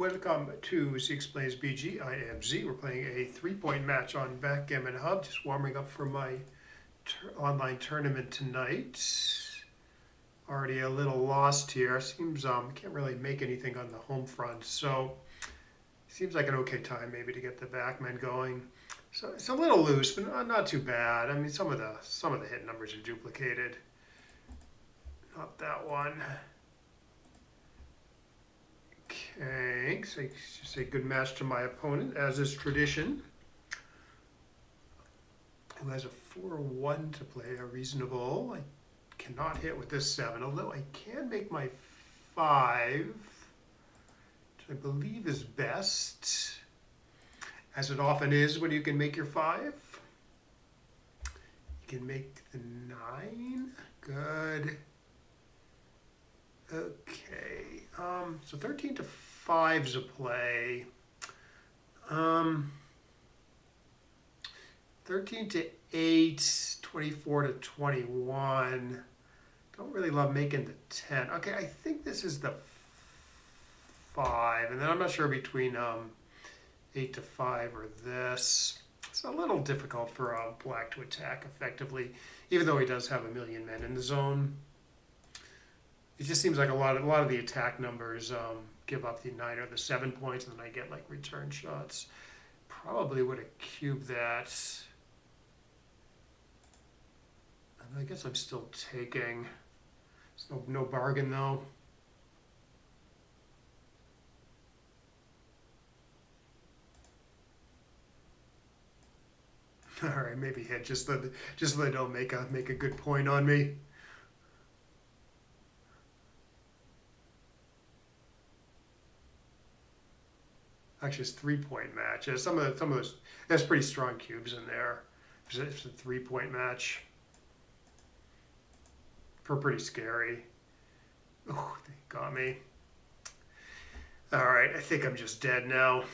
welcome to Z Explains BG. I am Z. We're playing a 3-point match on Backgammon Hub, just warming up for my online tournament tonight. Already a little lost here. Seems can't really make anything on the home front, so seems like an okay time maybe to get the backmen going. So it's a little loose, but not too bad. I mean, some of the hit numbers are duplicated. Not that one. Okay, so just a good match to my opponent, as is tradition. Who has a 4-1 to play, a reasonable. I cannot hit with this 7, although I can make my 5, which I believe is best, as it often is when you can make your 5. You can make the 9. Good. Okay, so 13 to 5's a play. 13 to 8, 24 to 21. Don't really love making the 10. Okay, I think this is the 5, and then I'm not sure between 8 to 5 or this. It's a little difficult for Black to attack effectively, even though he does have a million men in the zone. It just seems like a lot of the attack numbers give up the 9 or the 7 points, and then I get like return shots. Probably would have cubed that. And I guess I'm still taking. There's no bargain though. All right, maybe hit just so they don't make a good point on me. Actually, it's 3-point match. Some of those, there's pretty strong cubes in there. It's a 3-point match. Pretty scary. Oh, they got me. All right, I think I'm just dead now.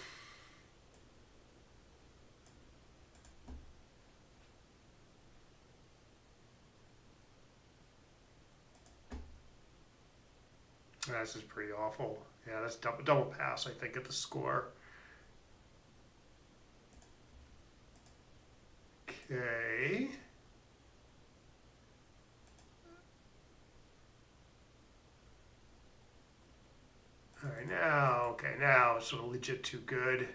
This is pretty awful. Yeah, that's double pass, I think, at the score. Okay. All right, now it's sort of legit too good.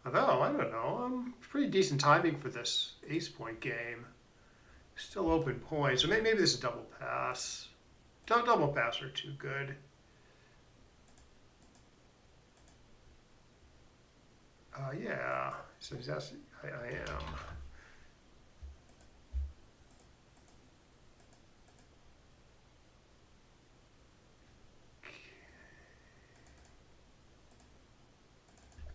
Although, I don't know, pretty decent timing for this ace-point game. Still open points, so maybe this is double pass. Double pass are too good. Yeah, so that's, I am.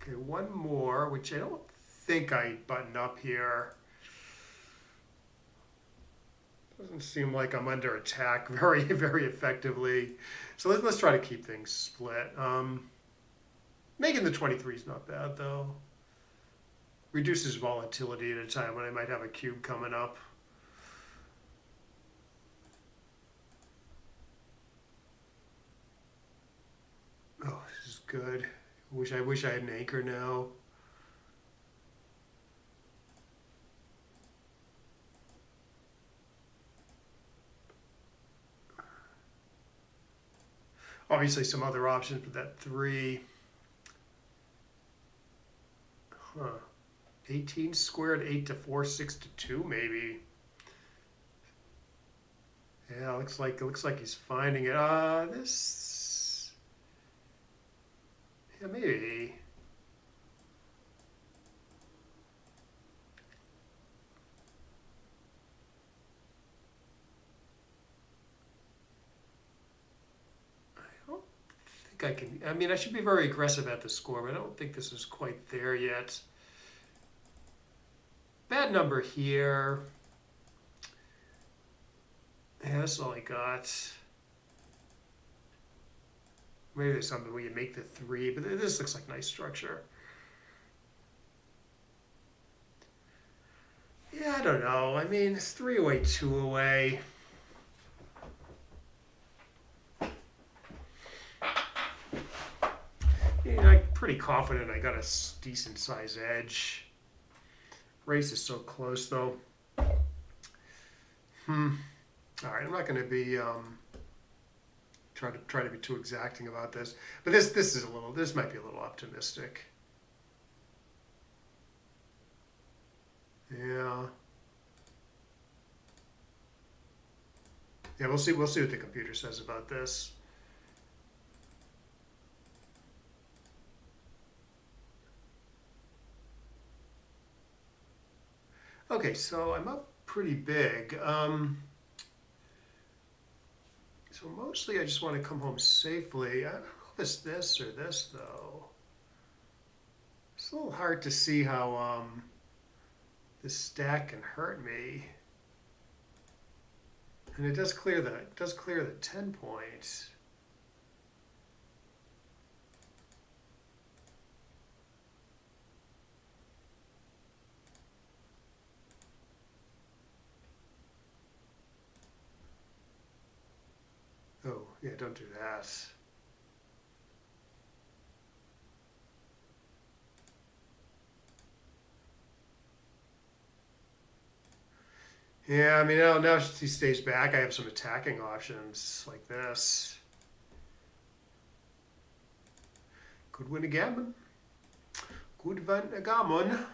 Okay, one more, which I don't think I button up here. Doesn't seem like I'm under attack very effectively. So let's try to keep things split. Making the 23 is not bad though. Reduces volatility at a time when I might have a cube coming up. Oh, this is good. I wish I had an anchor now. Obviously some other options, but that 3. 18 squared, 8 to 4, 6 to 2, maybe. Yeah, looks like he's finding it. This. Yeah, maybe. I can. I mean, I should be very aggressive at the score, but I don't think this is quite there yet. Bad number here. Yeah, that's all I got. Maybe there's something where you make the 3, but this looks like nice structure. Yeah, I don't know. I mean, it's 3 away, 2 away. Yeah, I'm pretty confident I got a decent size edge. Race is so close though. All right, I'm not going to be try to be too exacting about this, but this might be a little optimistic. Yeah. Yeah, we'll see. We'll see what the computer says about this. Okay, so I'm up pretty big. So mostly I just want to come home safely. I don't know if it's this or this though. It's a little hard to see how this stack can hurt me. And it does clear the 10 points. Oh, yeah, don't do that. Yeah, I mean, now he stays back. I have some attacking options like this. Could win a gammon. Could win a gammon.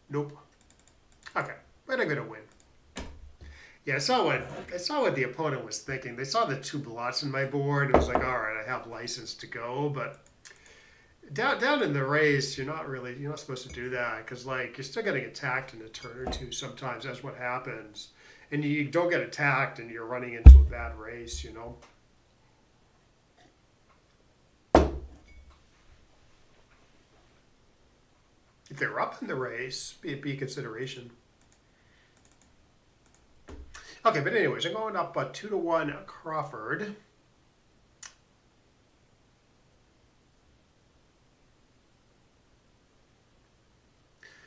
Nope. Okay, but I'm gonna win. Yeah, I saw what the opponent was thinking. They saw the 2 blots in my board. It was like, all right, I have license to go, but down in the race, you're not supposed to do that because like you're still getting attacked in a turn or two. Sometimes that's what happens, and you don't get attacked, and you're running into a bad race. If they're up in the race, be a consideration. Okay, but anyways, I'm going up 2-1 Crawford.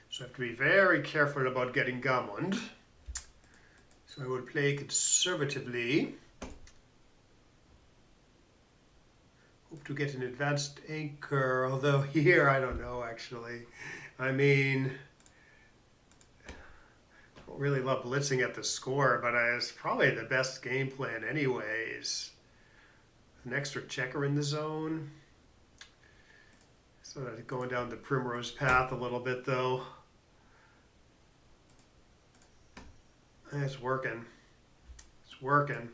So I have to be very careful about getting gammoned. So I will play conservatively. Hope to get an advanced anchor, although here, I don't know actually. I mean, I don't really love blitzing at the score, but it's probably the best game plan anyways. An extra checker in the zone. So going down the primrose path a little bit though. It's working. It's working.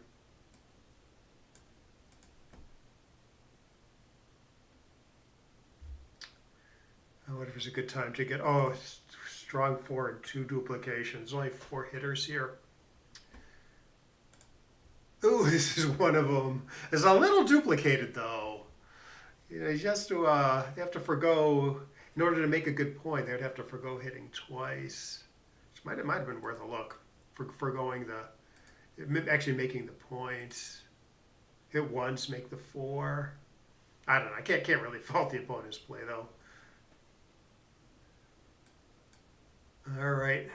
I wonder if it's a good time to get, strong 4 and 2 duplications. Only 4 hitters here. Ooh, this is one of them. It's a little duplicated though. You know, they have to forgo, in order to make a good point, they would have to forgo hitting twice. It might have been worth a look, forgoing actually making the point. Hit once, make the 4. I don't know. I can't really fault the opponent's play though. All right.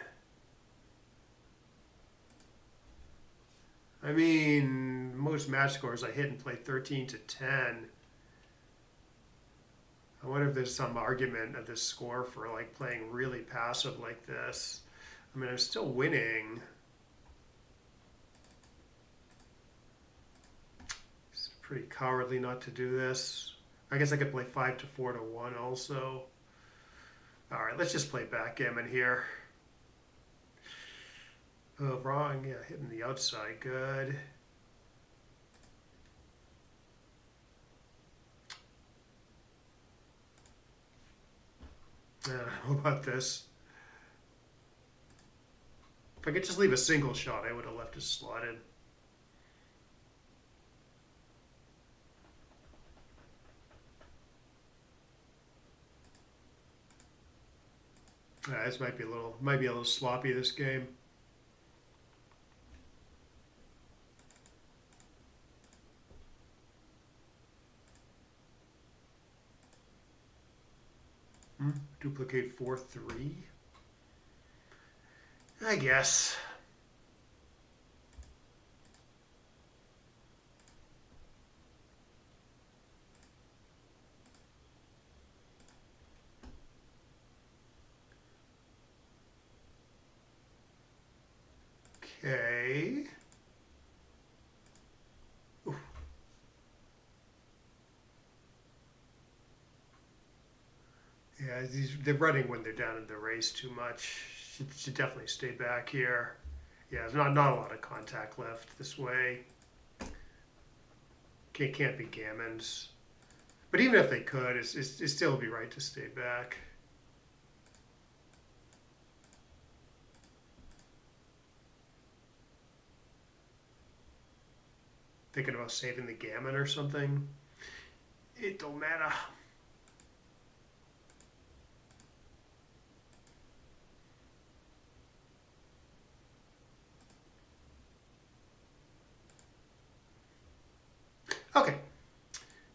I mean, most match scores I hit and play 13-10. I wonder if there's some argument of this score for like playing really passive like this. I mean, I'm still winning. It's pretty cowardly not to do this. I guess I could play 5-4-1 also. All right, let's just play backgammon here. Oh, wrong. Yeah, hitting the outside. Good. How about this? If I could just leave a single shot, I would have left it slotted. This might be a little sloppy this game. Duplicate 4-3. I guess. play. Oof. Yeah, they're running when they're down in the race too much. Should definitely stay back here. Yeah, there's not a lot of contact left this way. Can't be gammons. But even if they could, it still would be right to stay back. Thinking about saving the gammon or something. It don't matter. Okay,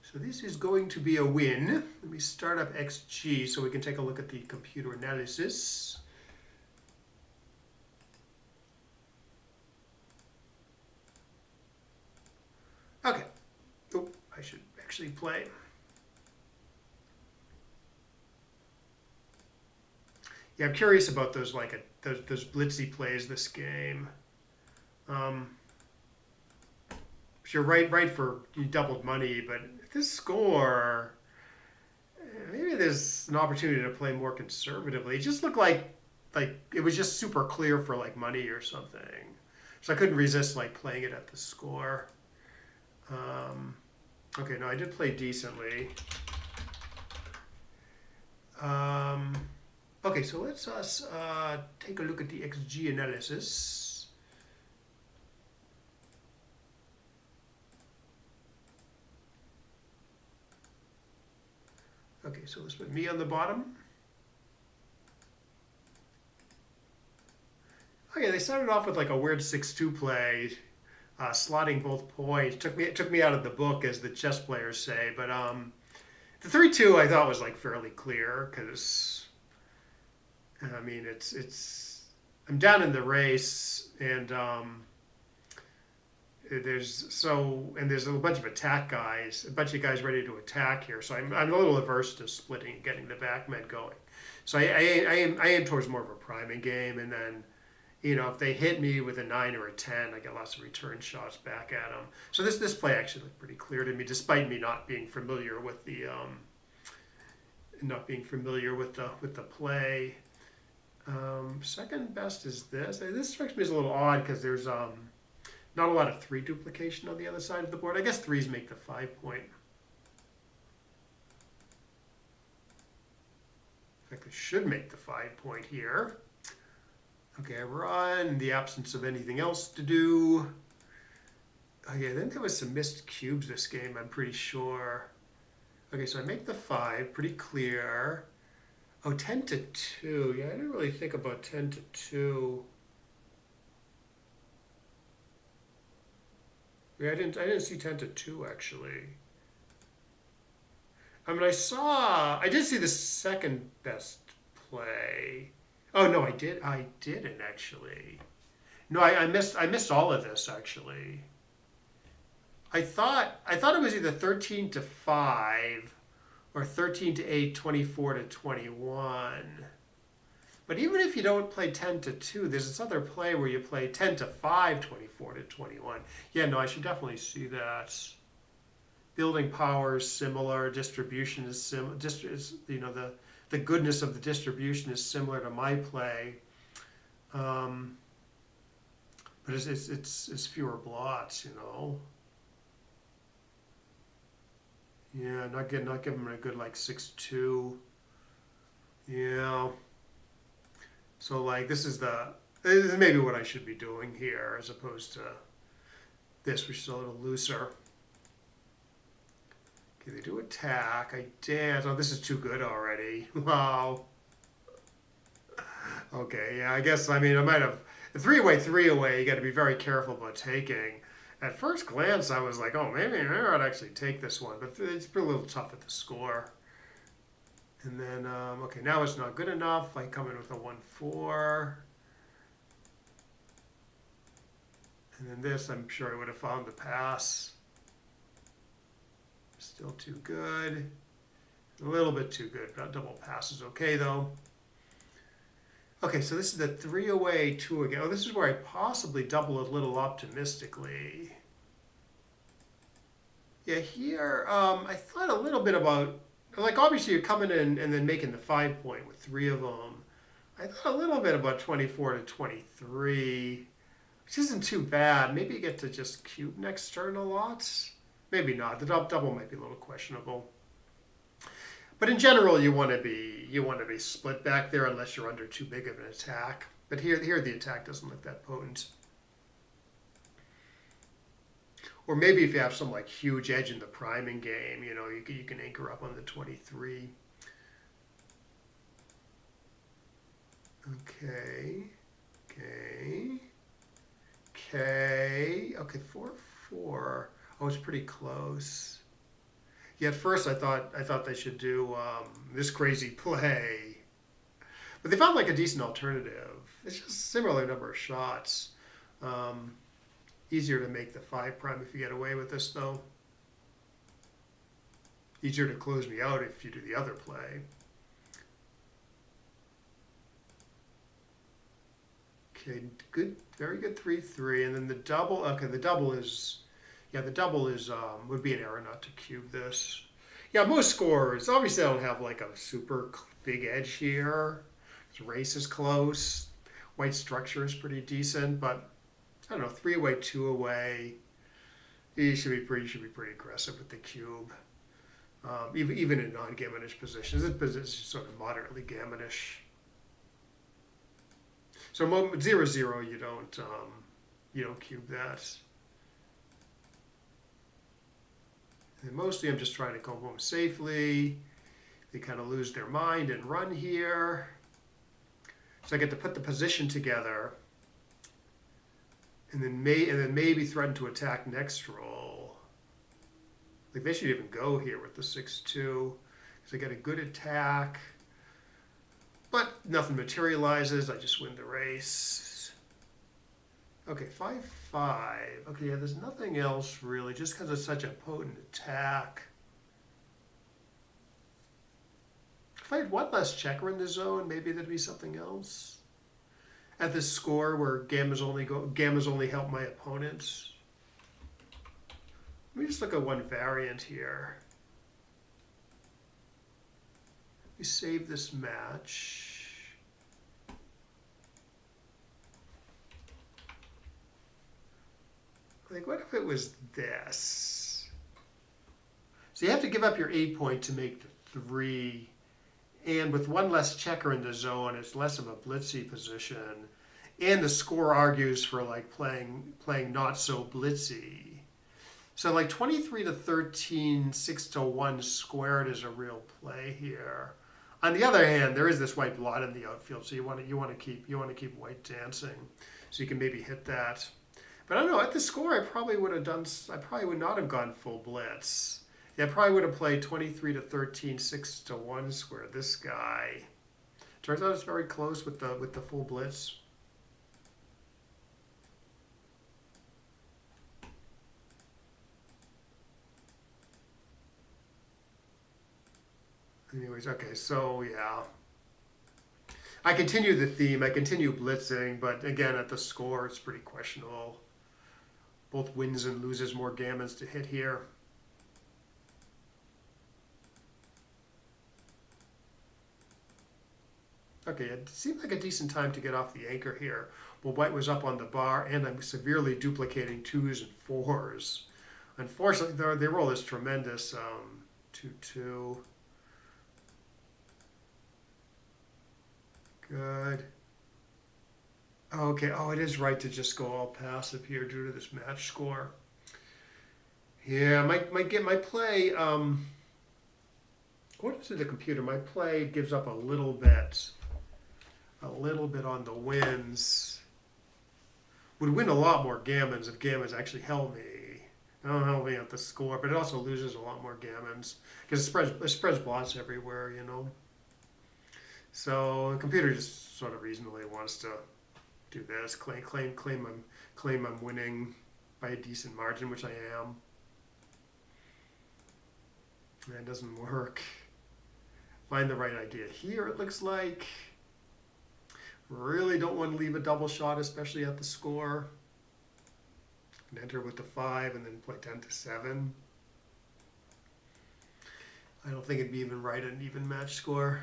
so this is going to be a win. Let me start up XG so we can take a look at the computer analysis. Okay, oh, I should actually play. Yeah, I'm curious about those those blitzy plays this game. Sure, right for you doubled money, but this score, maybe there's an opportunity to play more conservatively. It just looked like it was just super clear for like money or something, so I couldn't resist like playing it at the score. Okay, no, I did play decently. Okay, so let's take a look at the XG analysis. Okay, so let's put me on the bottom. Okay, they started off with like a weird 6-2 play, slotting both points. It took me out of the book, as the chess players say. But the 3-2 I thought was like fairly clear because, I mean, I'm down in the race, and there's a bunch of attack guys, a bunch of guys ready to attack here. So I'm a little averse to splitting and getting the backmen going. So I aim towards more of a priming game, and then, you know, if they hit me with a 9 or a 10, I get lots of return shots back at them. So this play actually looked pretty clear to me, despite me not being familiar with the play. Second best is this. This strikes me as a little odd because there's not a lot of 3 duplication on the other side of the board. I guess 3s make the 5 point. In fact, it should make the 5 point here. Okay, I run in the absence of anything else to do. Okay, then there was some missed cubes this game, I'm pretty sure. Okay, so I make the 5, pretty clear. Oh, 10-2. Yeah, I didn't really think about 10-2. Yeah, I didn't see 10-2 actually. I mean, I did see the second best play. Oh no, I didn't actually. No, I missed all of this actually. I thought it was either 13-5 or 13-8, 24-21. But even if you don't play 10-2, there's this other play where you play 10-5, 24-21. Yeah, no, I should definitely see that. Building power is similar. Distribution is similar. You know, the goodness of the distribution is similar to my play. But it's fewer blots, you know. Yeah, not giving them a good like 6-2. Yeah. So like this is maybe what I should be doing here as opposed to this, which is a little looser. Okay, they do attack. I did. Oh, this is too good already. Wow. Okay, yeah, I guess, I mean, I might have, the 3 away, you got to be very careful about taking. At first glance, I was like, oh, maybe I'd actually take this one, but it's a little tough at the score. And then, okay, now it's not good enough. I come in with a 1-4. And then this, I'm sure I would have found the pass. Still too good. A little bit too good. Double pass is okay, though. Okay, so this is the 3 away, 2 again. Oh, this is where I possibly double a little optimistically. Yeah, here, I thought a little bit about, like, obviously you're coming in and then making the 5 point with 3 of them. I thought a little bit about 24 to 23, which isn't too bad. Maybe you get to just cube next turn a lot. Maybe not. The double might be a little questionable. But in general, you want to be split back there unless you're under too big of an attack. But here the attack doesn't look that potent. Or maybe if you have some like huge edge in the priming game, you can anchor up on the 23. Okay, okay, okay. 4-4. Oh, it's pretty close. Yeah, at first I thought they should do this crazy play, but they found like a decent alternative. It's just similar number of shots. Um, Easier to make the 5 prime if you get away with this though. Easier to close me out if you do the other play. Okay, good, very good 3-3, and then the double. Okay, the double is, yeah, the double is would be an error not to cube this. Yeah, most scorers obviously don't have like a super big edge here. This race is close. White structure is pretty decent, but I don't know, 3 away, 2 away. You should be pretty aggressive with the cube. Even in non-gammonish positions, this position is sort of moderately gammonish. So 0-0, you don't cube that. And mostly, I'm just trying to go home safely. They kind of lose their mind and run here. So I get to put the position together, and then maybe threaten to attack next roll. Like they should even go here with the 6-2, because I get a good attack. But nothing materializes. I just win the race. Okay, 5-5. Okay, yeah, there's nothing else really, just because it's such a potent attack. If I had one less checker in the zone, maybe there'd be something else. At this score where gammas only help my opponents. Let me just look at one variant here. We save this match. Like, what if it was this? So you have to give up your 8 point to make the 3. And with one less checker in the zone, it's less of a blitzy position. And the score argues for like playing not so blitzy. So like 23 to 13, 6 to 1 squared is a real play here. On the other hand, there is this white blot in the outfield, so you want to keep white dancing, so you can maybe hit that. But I don't know. At the score, I probably would not have gone full blitz. Yeah, I probably would have played 23 to 13, 6 to 1 square. This guy. Turns out it's very close with the full blitz. Anyways, okay, so yeah. I continue the theme. I continue blitzing, but again, at the score, it's pretty questionable. Both wins and loses more gammons to hit here. Okay, it seemed like a decent time to get off the anchor here. Well, white was up on the bar, and I'm severely duplicating 2s and 4s. Unfortunately, their roll is tremendous. 2-2. Good. Okay, oh, it is right to just go all passive here due to this match score. Yeah, my play, according to the computer, my play gives up a little bit on the wins. Would win a lot more gammons if gammons actually held me. I don't help me at the score, but it also loses a lot more gammons because it spreads blots everywhere, So the computer just sort of reasonably wants to do this, claim I'm winning by a decent margin, which I am. And it doesn't work. Find the right idea here, it looks like. Really don't want to leave a double shot, especially at the score. And enter with the 5 and then play 10 to 7. I don't think it'd be even right an even match score.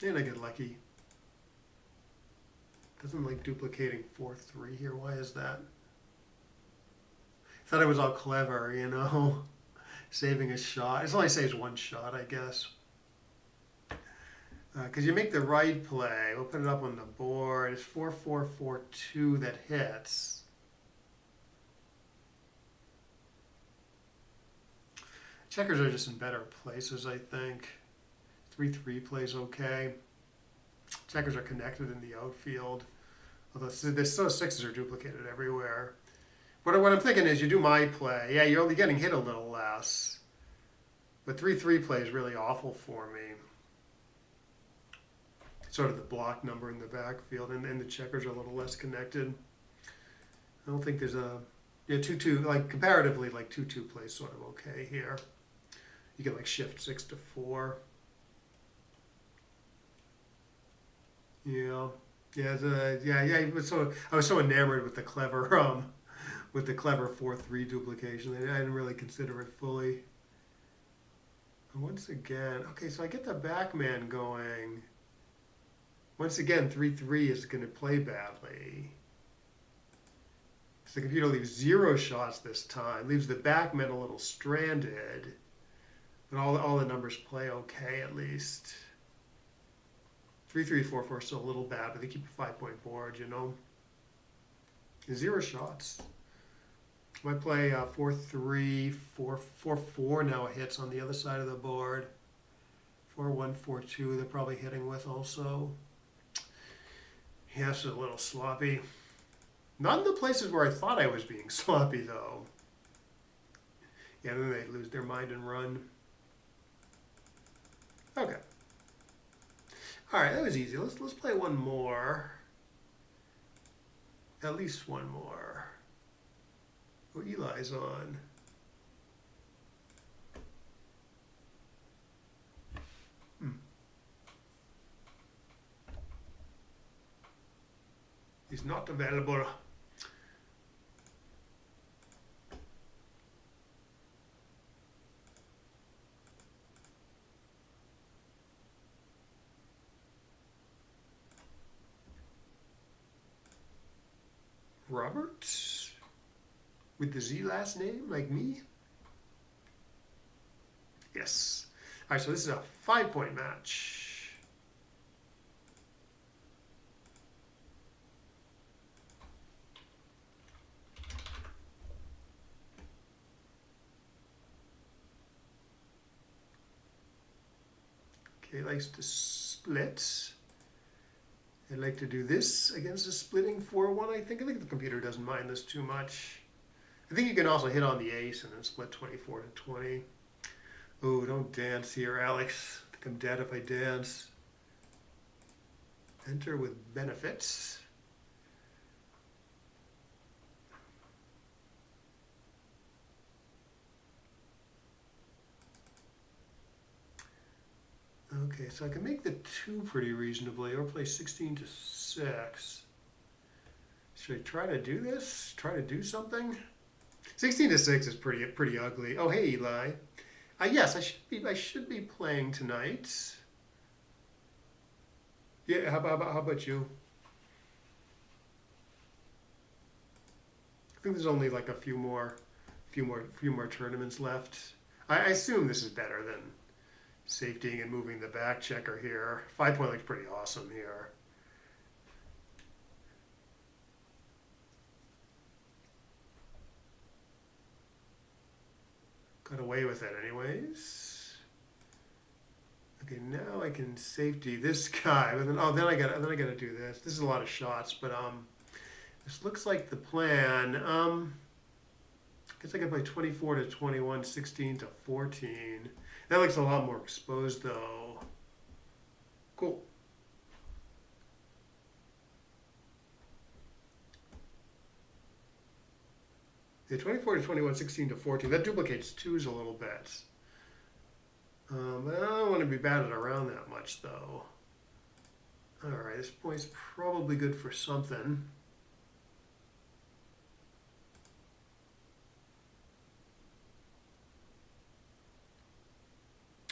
And I get lucky. Doesn't like duplicating 4-3 here. Why is that? Thought I was all clever, you know, saving a shot. It only saves one shot, I guess. Because you make the right play. We'll put it up on the board. It's 4-4-4-2 that hits. Checkers are just in better places, I think. 3-3 plays okay. Checkers are connected in the outfield. Although the sixes are duplicated everywhere. What I'm thinking is you do my play. Yeah, you're only getting hit a little less. But 3-3 play is really awful for me. Sort of the block number in the backfield, and the checkers are a little less connected. I don't think there's a 2-2, like comparatively, like 2-2 plays sort of okay here. You can like shift 6 to 4. Yeah, I was so enamored with the clever 4-3 duplication. I didn't really consider it fully. And once again, okay, so I get the Backgammon going. Once again, 3-3 is going to play badly. So the computer leaves 0 shots this time. Leaves the Backgammon a little stranded. But all the numbers play okay at least. 3-3-4-4 is still a little bad, but they keep a 5-point board, you know. 0 shots. Might play 4-3, 4-4 now hits on the other side of the board. 4-1, 4-2 they're probably hitting with also. Yes, a little sloppy. Not in the places where I thought I was being sloppy, though. Yeah, then they lose their mind and run. Okay. All right, that was easy. Let's play one more. At least one more. Oh, Eli's on. He's not available. Robert? With the Z last name, like me? Yes. All right, so this is a 5-point match. Okay, likes to split. I'd like to do this against a splitting 4-1, I think. I think the computer doesn't mind this too much. I think you can also hit on the ace and then split 24 to 20. Oh, don't dance here, Alex. I think I'm dead if I dance. Enter with benefits. Okay, so I can make the 2 pretty reasonably, or play 16 to 6. Should I try to do this? Try to do something? 16 to 6 is pretty ugly. Oh, hey, Eli. Yes, I should be playing tonight. Yeah, how about you? I think there's only like a few more tournaments left. I assume this is better than safetying and moving the back checker here. 5-point looks pretty awesome here. Got away with it anyways. Okay, now I can safety this guy. But then I gotta do this. This is a lot of shots, but this looks like the plan. I guess I can play 24 to 21, 16 to 14. That looks a lot more exposed, though. Cool. Yeah, 24 to 21, 16 to 14. That duplicates 2s a little bit. But I don't want to be batted around that much, though. All right, this point's probably good for something.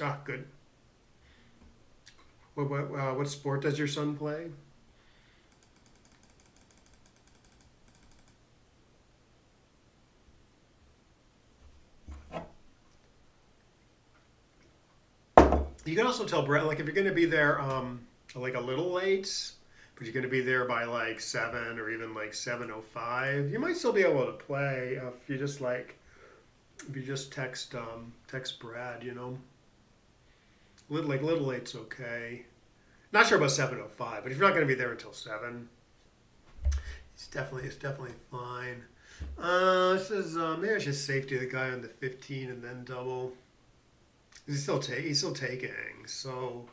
Ah, good. What sport does your son play? You can also tell Brett, like if you're going to be there, like a little late, but you're going to be there by like 7 or even like 7:05. You might still be able to play if you just text Brad, you know. Little late's okay. Not sure about 7:05, but if you're not going to be there until 7, it's definitely fine. This is maybe I should safety the guy on the 15 and then double. He's still taking. So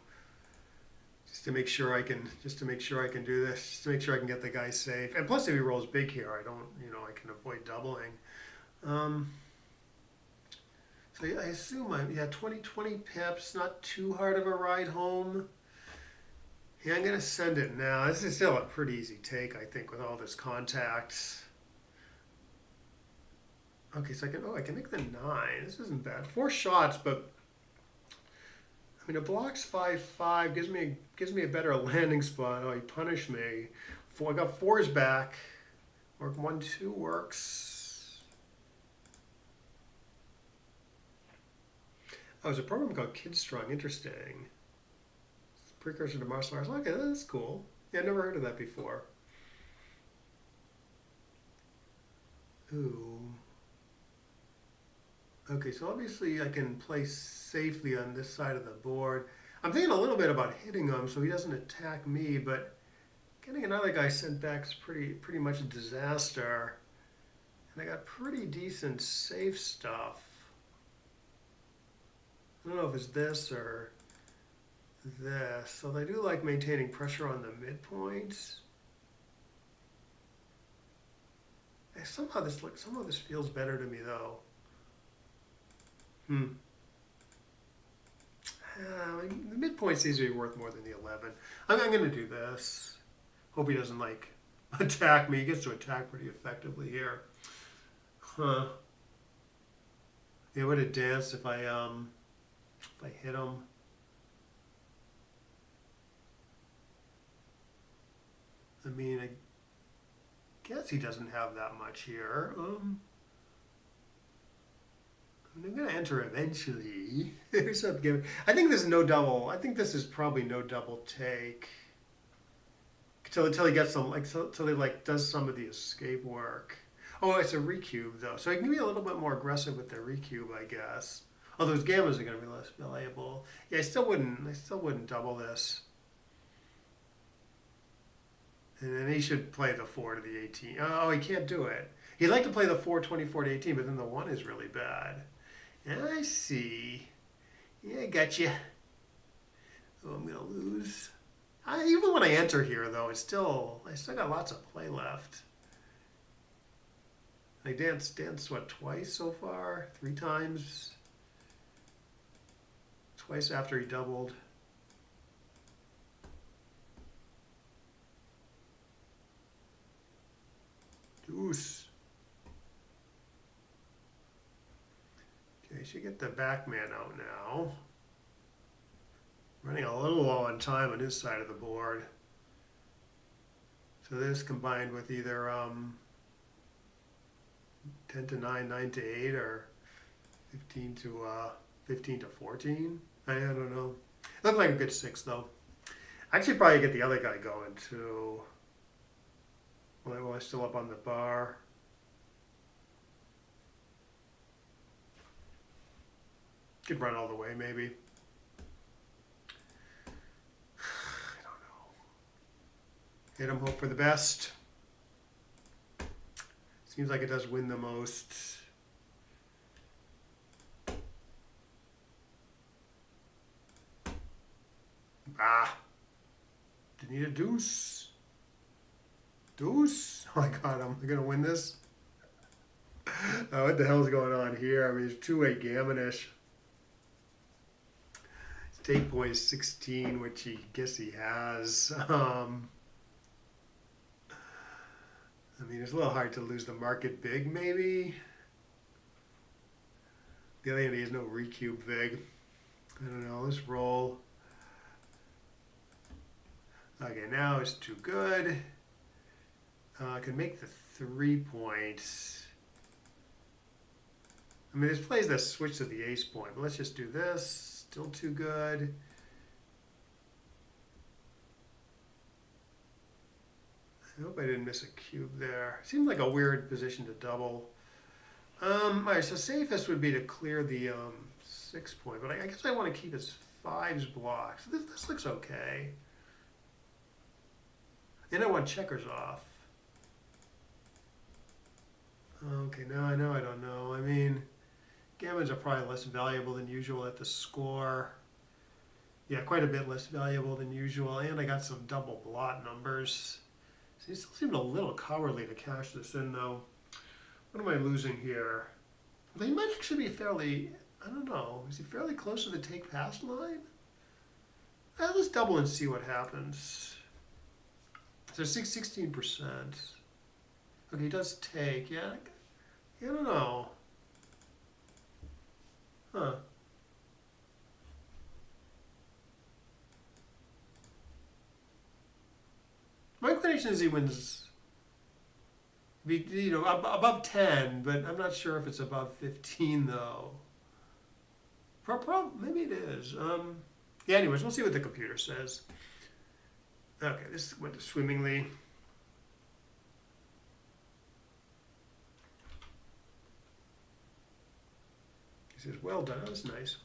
just to make sure I can do this, just to make sure I can get the guy safe. And plus, if he rolls big here, I can avoid doubling. So I assume 20 pips, not too hard of a ride home. Yeah, I'm gonna send it now. This is still a pretty easy take, I think, with all this contact. Okay, so I can make the 9. This isn't bad. 4 shots, but I mean, it blocks 5-5, gives me a better landing spot. Oh, he punished me. I got 4s back. Work 1-2 works. Oh, there's a program called Kids Strong. Interesting. It's a precursor to martial arts. Okay, that's cool. Yeah, I never heard of that before. Ooh. Okay, so obviously I can play safely on this side of the board. I'm thinking a little bit about hitting him so he doesn't attack me, but getting another guy sent back is pretty much a disaster. And I got pretty decent safe stuff. I don't know if it's this or this. So I do like maintaining pressure on the midpoints. Somehow this feels better to me though. The midpoint seems to be worth more than the 11. I'm going to do this. Hope he doesn't attack me. He gets to attack pretty effectively here. Huh. He would have danced if I hit him. I mean, I guess he doesn't have that much here. I'm going to enter eventually. I think this is no double. I think this is probably no double take. Till he gets some, till he does some of the escape work. Oh, it's a recube though, so he can be a little bit more aggressive with the recube, I guess. Although his gammas are going to be less valuable. Yeah, I still wouldn't double this. And then he should play the 4 to the 18. Oh, he can't do it. He'd like to play the 4, 24 to 18, but then the 1 is really bad. I see. Yeah, I got you. Oh, I'm gonna lose. Even when I enter here, though, I still got lots of play left. I danced what, twice so far? 3 times. Twice after he doubled. Deuce. Okay, should get the Backgammon out now. Running a little low on time on his side of the board. So this combined with either 10 to 9, 9 to 8, or 15 to 14. I don't know. Looked like a good 6 though. Actually, probably get the other guy going too. While I'm still up on the bar. Could run all the way, maybe. I don't know. Hit him, hope for the best. Seems like it does win the most. Didn't need a deuce. Deuce? Oh my god, am I gonna win this? What the hell's going on here? I mean, it's 2-way gammon-ish. Take point 16, which he guess he has. I mean, it's a little hard to lose the market big, maybe. The other hand, he has no recube vig. I don't know. Let's roll. Okay, now it's too good. I can make the 3 points. I mean, there's plays that switch to the ace point, but let's just do this. Still too good. I hope I didn't miss a cube there. Seemed like a weird position to double. All right, so safest would be to clear the 6 point, but I guess I want to keep his 5s blocked. So this looks okay. And I want checkers off. Okay, now I don't know. I mean, gammons are probably less valuable than usual at the score. Yeah, quite a bit less valuable than usual, and I got some double blot numbers. So it still seemed a little cowardly to cash this in, though. What am I losing here? Well, he might actually be fairly, I don't know, is he fairly close to the take pass line? Let's double and see what happens. So 16%. Okay, he does take, yeah. I don't know. Huh. My prediction is he wins, you know, above 10, but I'm not sure if it's above 15 though. Maybe it is. Yeah. Anyways, we'll see what the computer says. Okay, this went swimmingly. He says, "Well done." That's nice.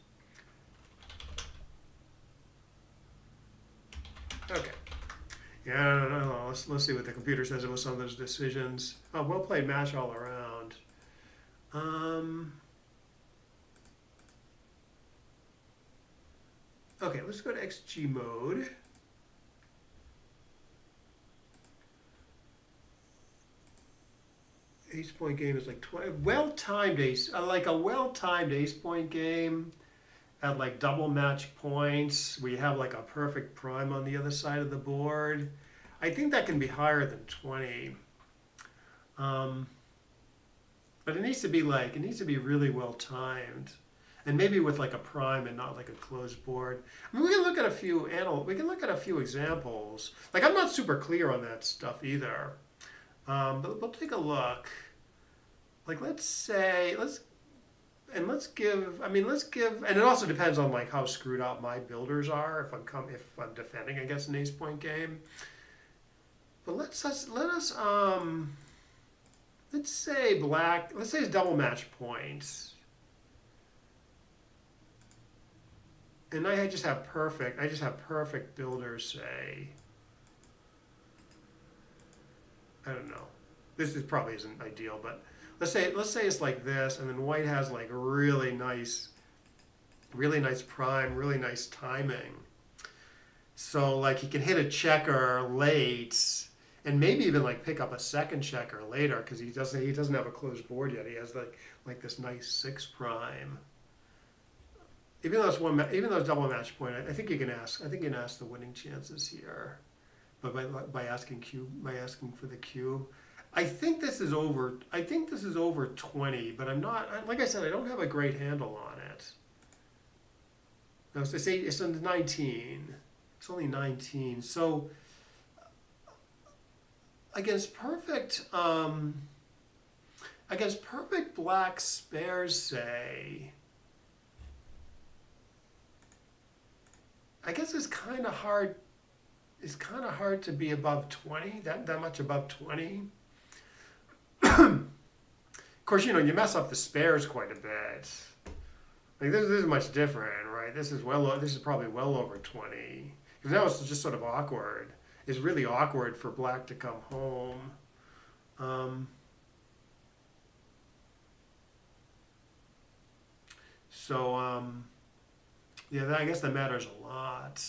Okay. Yeah, I don't know. Let's see what the computer says about some of those decisions. Oh, well played match all around. Okay, let's go to XG mode. Ace point game is like 20. Well-timed ace, like a well-timed ace point game at like double match points. We have like a perfect prime on the other side of the board. I think that can be higher than 20. But it needs to be really well timed. And maybe with like a prime and not like a closed board. I mean, we can look at a few examples. Like I'm not super clear on that stuff either. But we'll take a look. Like let's give, and it also depends on like how screwed up my builders are if I'm defending against an ace point game. But let's say it's double match points. And I just have perfect builders, say. I don't know. This probably isn't ideal, but let's say it's like this, and then white has like really nice prime, really nice timing. So like he can hit a checker late, and maybe even like pick up a second checker later because he doesn't have a closed board yet. He has like this nice 6 prime. Even though it's double match point, I think you can ask the winning chances here, but by asking for the cube. I think this is over 20, but I'm not, like I said, I don't have a great handle on it. No, it's 19. It's only 19. So against perfect black spares, say, I guess it's kind of hard. It's kind of hard to be above 20. That much above 20. Of course, you mess up the spares quite a bit. Like this is much different, right? This is probably well over 20. Because now it's just sort of awkward. It's really awkward for black to come home. Yeah, I guess that matters a lot.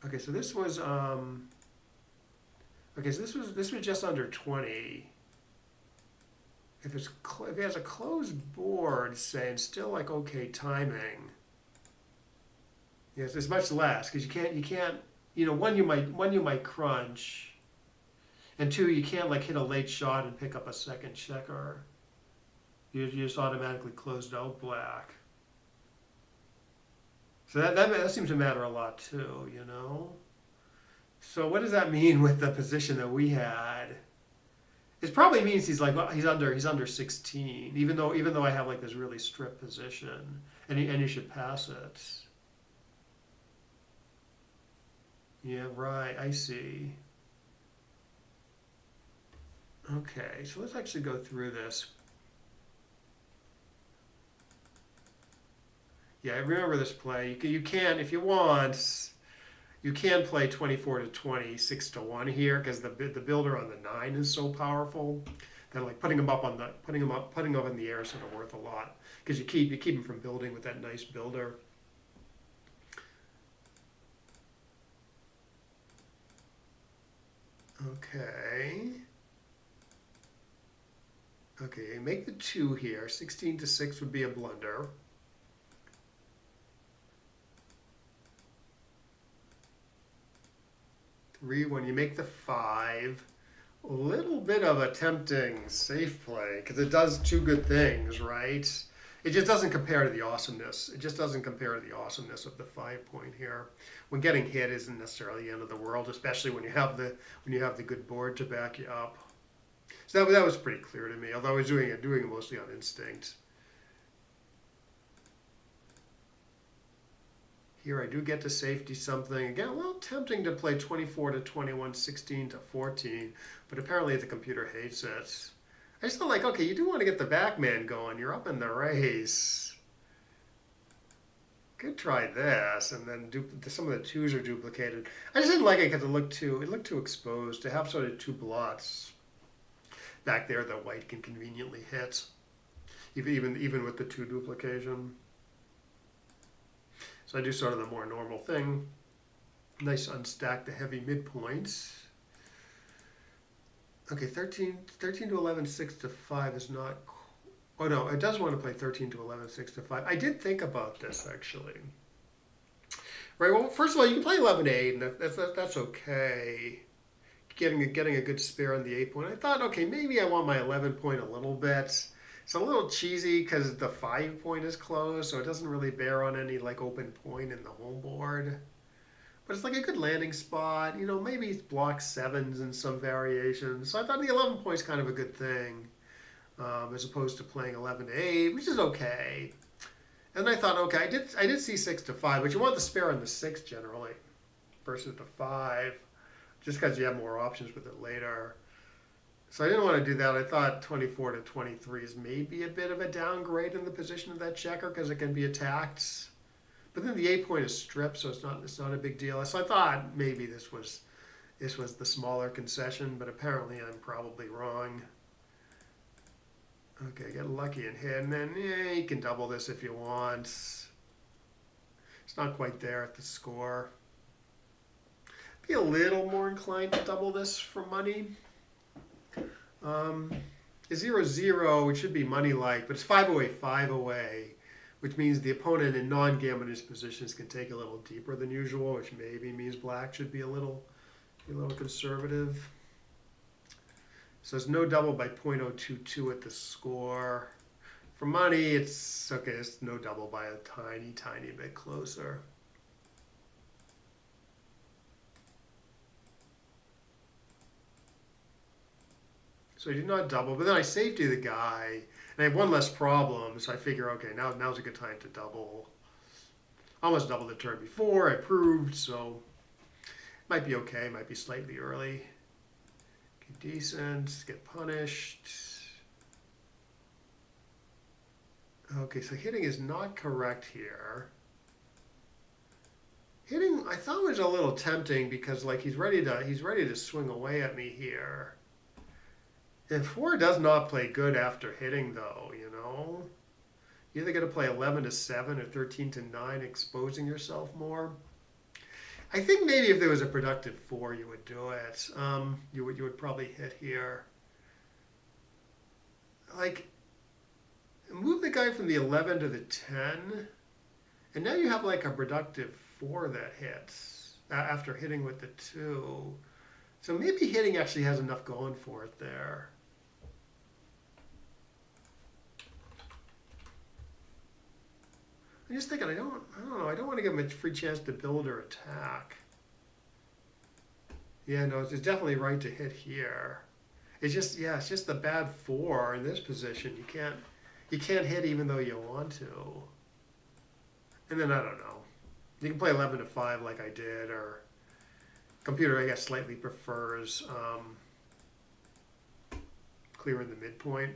Okay, so this was just under 20. If he has a closed board, say, and still like okay timing, Yes, it's much less because you can't, one you might crunch, and two, you can't like hit a late shot and pick up a second checker. You just automatically closed out black. So that seems to matter a lot too, So what does that mean with the position that we had? It probably means he's like, well, he's under 16, even though I have like this really stripped position, and he should pass it. Yeah, right. I see. Okay, so let's actually go through this. Yeah, I remember this play. You can, if you want, you can play 24 to 20, 6 to 1 here because the builder on the 9 is so powerful that like putting him up in the air is sort of worth a lot because you keep him from building with that nice builder. Okay. Okay, make the 2 here. 16 to 6 would be a blunder. 3 when you make the 5. A little bit of a tempting safe play because it does two good things, right? It just doesn't compare to the awesomeness. It just doesn't compare to the awesomeness of the 5 point here. When getting hit isn't necessarily the end of the world, especially when you have the good board to back you up. So that was pretty clear to me, although I was doing it mostly on instinct. Here I do get to safety something. Again, a little tempting to play 24 to 21, 16 to 14, but apparently the computer hates it. I just felt like, okay, you do want to get the backman going. You're up in the race. Could try this, and then some of the 2s are duplicated. I just didn't like it because it looked too exposed to have sort of 2 blots back there that white can conveniently hit, even with the 2 duplication. So I do sort of the more normal thing. Nice unstack the heavy midpoints. Okay, 13 to 11, 6 to 5 is not. Oh no, it does want to play 13 to 11, 6 to 5. I did think about this actually. Right. Well, first of all, you can play 11 to 8, and that's okay. Getting a good spare on the 8 point. I thought, okay, maybe I want my 11 point a little bit. It's a little cheesy because the 5 point is closed, so it doesn't really bear on any like open point in the home board. But it's like a good landing spot. Maybe it's block 7s in some variations. So I thought the 11 point is kind of a good thing, as opposed to playing 11 to 8, which is okay. And I thought, okay, I did see 6 to 5, but you want the spare on the 6 generally versus the 5, just because you have more options with it later. So I didn't want to do that. I thought 24 to 23 is maybe a bit of a downgrade in the position of that checker because it can be attacked. But then the 8 point is stripped, so it's not a big deal. So I thought maybe this was the smaller concession, but apparently I'm probably wrong. Okay, get lucky and hit, and then you can double this if you want. It's not quite there at the score. Be a little more inclined to double this for money. 0-0, it should be money-like, but it's 5 away, 5 away, which means the opponent in non-gammonist positions can take a little deeper than usual, which maybe means black should be a little conservative. So it's no double by 0.022 at the score. For money, it's okay. It's no double by a tiny bit closer. So I did not double, but then I safety the guy, and I have one less problem, so I figure, okay, now's a good time to double. Almost doubled the turn before, I proved, so might be okay, might be slightly early. Okay, decent, get punished. Okay, so hitting is not correct here. Hitting, I thought was a little tempting because like he's ready to swing away at me here. And 4 does not play good after hitting, though, You're either going to play 11 to 7 or 13 to 9, exposing yourself more. I think maybe if there was a productive 4, you would do it. You would probably hit here. Like, move the guy from the 11 to the 10, and now you have like a productive 4 that hits after hitting with the 2. So maybe hitting actually has enough going for it there. I'm just thinking, I don't know, I don't want to give him a free chance to build or attack. Yeah, no, it's definitely right to hit here. It's just, yeah, it's just the bad 4 in this position. You can't hit even though you want to. And then I don't know. You can play 11 to 5 like I did, or computer I guess slightly prefers clearing the midpoint.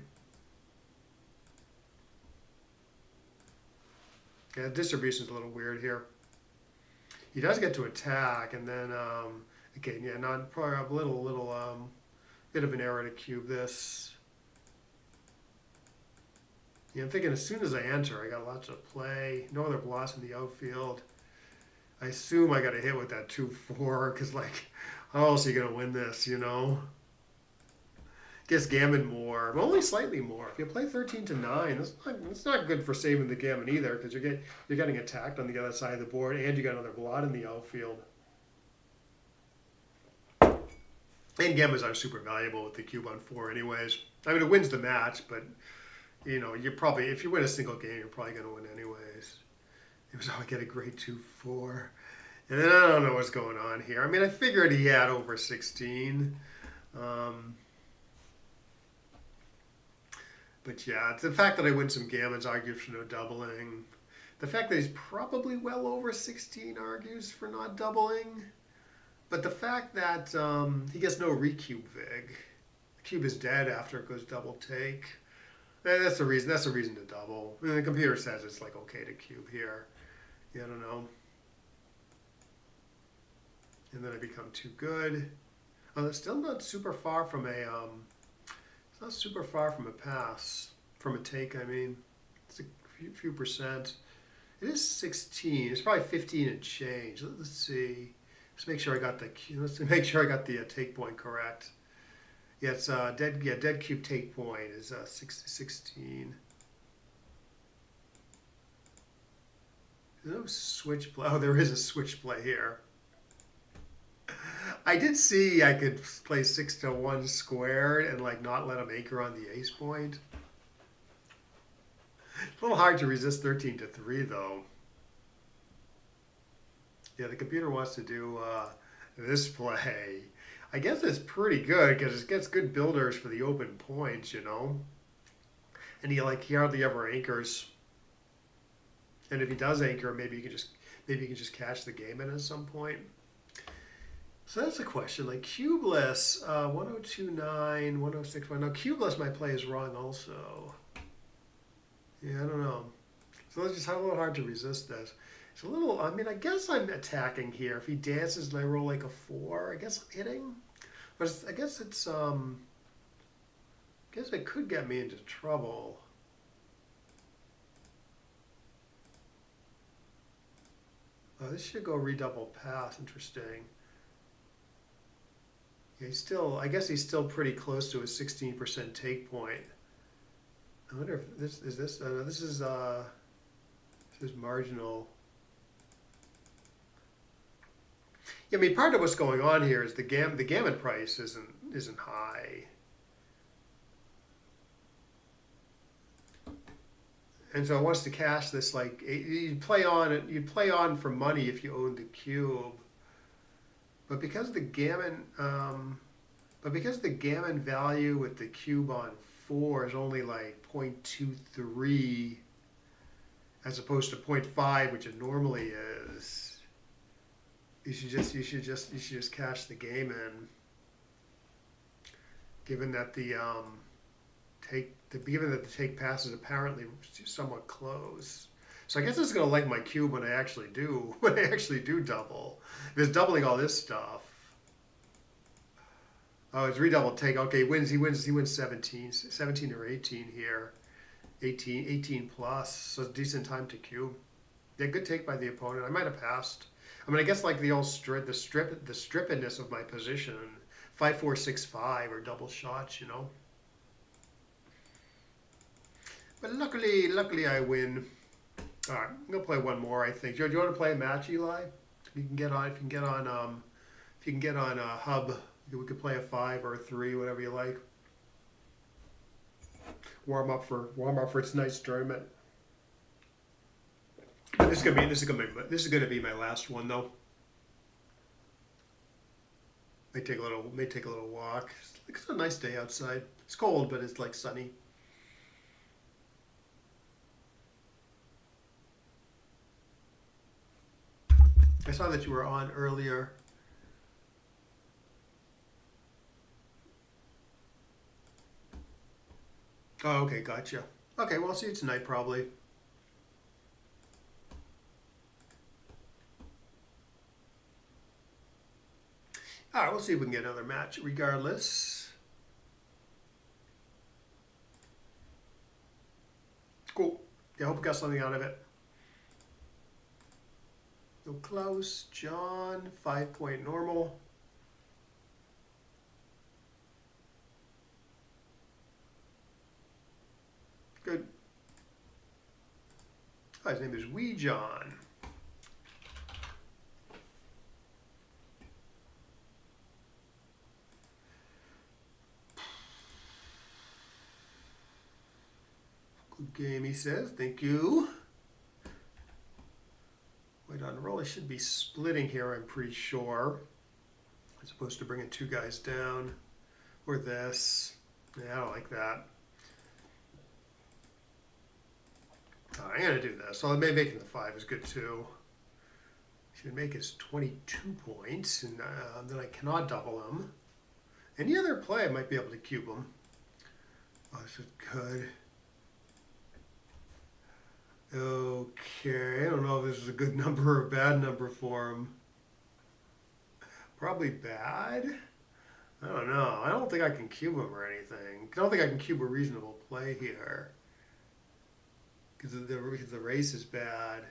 Yeah, the distribution's a little weird here. He does get to attack, and then again, yeah, not probably a little bit of an error to cube this. Yeah, I'm thinking as soon as I enter, I got lots of play. No other blocks in the outfield. I assume I got to hit with that 2-4 because, like, how else are you gonna win this? You know. Gets gammon more, but only slightly more. If you play 13 to 9, it's not good for saving the gammon either because you're getting attacked on the other side of the board, and you got another blot in the outfield. And gammons are super valuable with the cube on 4, anyways. I mean, it wins the match, but you know, you're probably, if you win a single game, you're probably going to win anyways. It was, I get a great 2-4. And then I don't know what's going on here. I mean, I figured he had over 16. But yeah, the fact that I win some gammons argues for no doubling. The fact that he's probably well over 16 argues for not doubling. But the fact that he gets no recube vig. The cube is dead after it goes double take. That's the reason. That's the reason to double. I mean, the computer says it's like okay to cube here. Yeah, I don't know. And then I become too good. Oh, it's still not super far from a. It's not super far from a pass, from a take. I mean, it's a few percent. It is 16. It's probably 15 and change. Let's see. Let's make sure I got the. Let's make sure I got the take point correct. Yeah, it's dead. Yeah, dead cube take point is 16. There's no switch play. Oh, there is a switch play here. I did see I could play 6 to 1 squared and like not let him anchor on the ace point. It's a little hard to resist 13 to 3 though. Yeah, the computer wants to do this play. I guess it's pretty good because it gets good builders for the open points, you know. And he hardly ever anchors. And if he does anchor, maybe you can just catch the game in at some point. So that's the question. Like cubeless, 1029, 1061. Now cubeless, my play is wrong also. Yeah, I don't know. So it's just a little hard to resist this. It's a little. I mean, I guess I'm attacking here. If he dances and I roll like a 4, I guess I'm hitting. But I guess it's. I guess it could get me into trouble. Oh, this should go redouble pass. Interesting. Yeah, he's still. I guess he's still pretty close to a 16% take point. I wonder if this is this. This is marginal. Yeah, I mean, part of what's going on here is the gammon price isn't high, and so it wants to cash this. Like you'd play on for money if you owned the cube, but because the gammon value with the cube on 4 is only like 0.23 as opposed to 0.5, which it normally is. You should just cash the game in. Given that the take pass is apparently somewhat close. So I guess it's gonna like my cube when I actually do double. If it's doubling all this stuff. Oh, it's redouble take. Okay, he wins 17 or 18 here. 18 plus. So it's a decent time to cube. Yeah, good take by the opponent. I might have passed. I mean, I guess like the old the strippedness of my position, 5-4-6-5 or double shots, you know. But luckily I win. All right, I'm gonna play one more. I think. Joe, do you want to play a match, Eli? You can get on. If you can get on. If you can get on a hub, we could play a 5 or a 3, whatever you like. Warm up for tonight's tournament. This is gonna be my last one though. May take a little walk. It's a nice day outside. It's cold, but it's like sunny. I saw that you were on earlier. Oh, okay, gotcha. Okay, well, I'll see you tonight probably. All right, we'll see if we can get another match regardless. Cool. Yeah, I hope you got something out of it. No Klaus, John, 5-point normal. Good. Oh, his name is Wee John. Good game, he says. Thank you. Wait on the roll. I should be splitting here, I'm pretty sure. I'm supposed to bring in 2 guys down. Or this. Yeah, I don't like that. I'm going to do this. So maybe making the 5 is good too. Should make his 22 points, and then I cannot double him. Any other play, I might be able to cube him. Oh, this is good. Okay, I don't know if this is a good number or a bad number for him. Probably bad. I don't know. I don't think I can cube him or anything. I don't think I can cube a reasonable play here. Because the race is bad.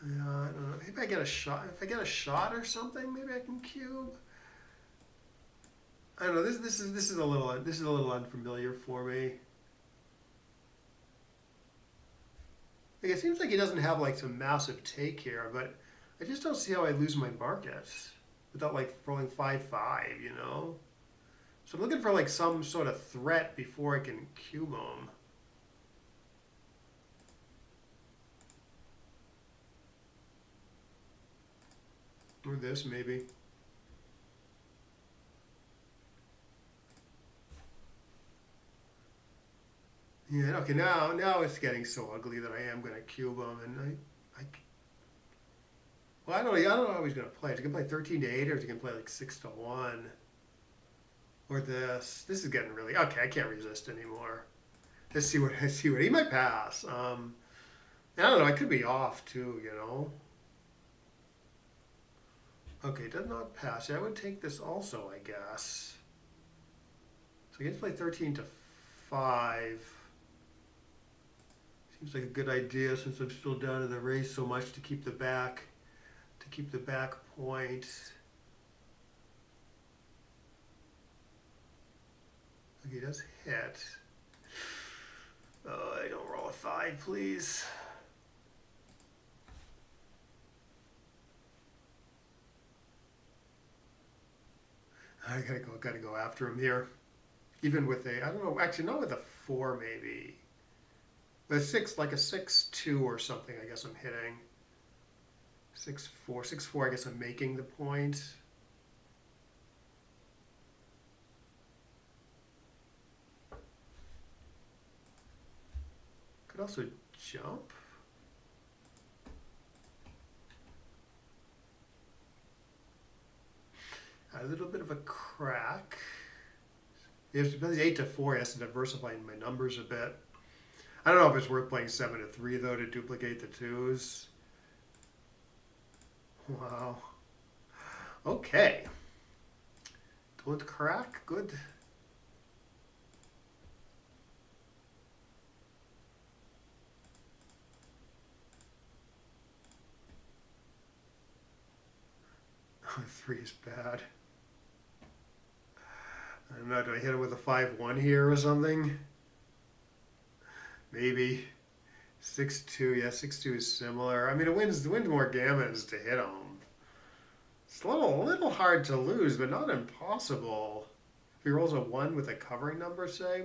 Yeah, I don't know. Maybe I get a shot. If I get a shot or something, maybe I can cube. I don't know. This is a little unfamiliar for me. Like, it seems like he doesn't have like some massive take here, but I just don't see how I lose my markets without like rolling 5-5, you know? So I'm looking for like some sort of threat before I can cube him. Or this maybe. Yeah, okay, now it's getting so ugly that I am going to cube him, and well, I don't know how he's going to play. Is he going to play 13 to 8, or is he going to play like 6 to 1? Or this. This is getting really, okay, I can't resist anymore. Let's see what he might pass. I don't know, I could be off too, you know. Okay, does not pass. Yeah, I would take this also, I guess. So I get to play 13 to 5. Seems like a good idea since I'm still down in the race so much to keep the back point. Okay, he does hit. Oh, I don't roll a 5, please. I gotta go after him here. Even with a, I don't know, actually not with a 4 maybe. But 6, like a 6-2 or something, I guess I'm hitting. 6-4, 6-4, I guess I'm making the point. Could also jump. A little bit of a crack. If it's 8 to 4, he has to diversify my numbers a bit. I don't know if it's worth playing 7 to 3 though to duplicate the 2s. Wow. Okay. Don't crack. Good. Oh, 3 is bad. I don't know, do I hit him with a 5-1 here or something? Maybe. 6-2, yeah, 6-2 is similar. I mean, it wins more gammons to hit him. It's a little hard to lose, but not impossible. If he rolls a 1 with a covering number, say,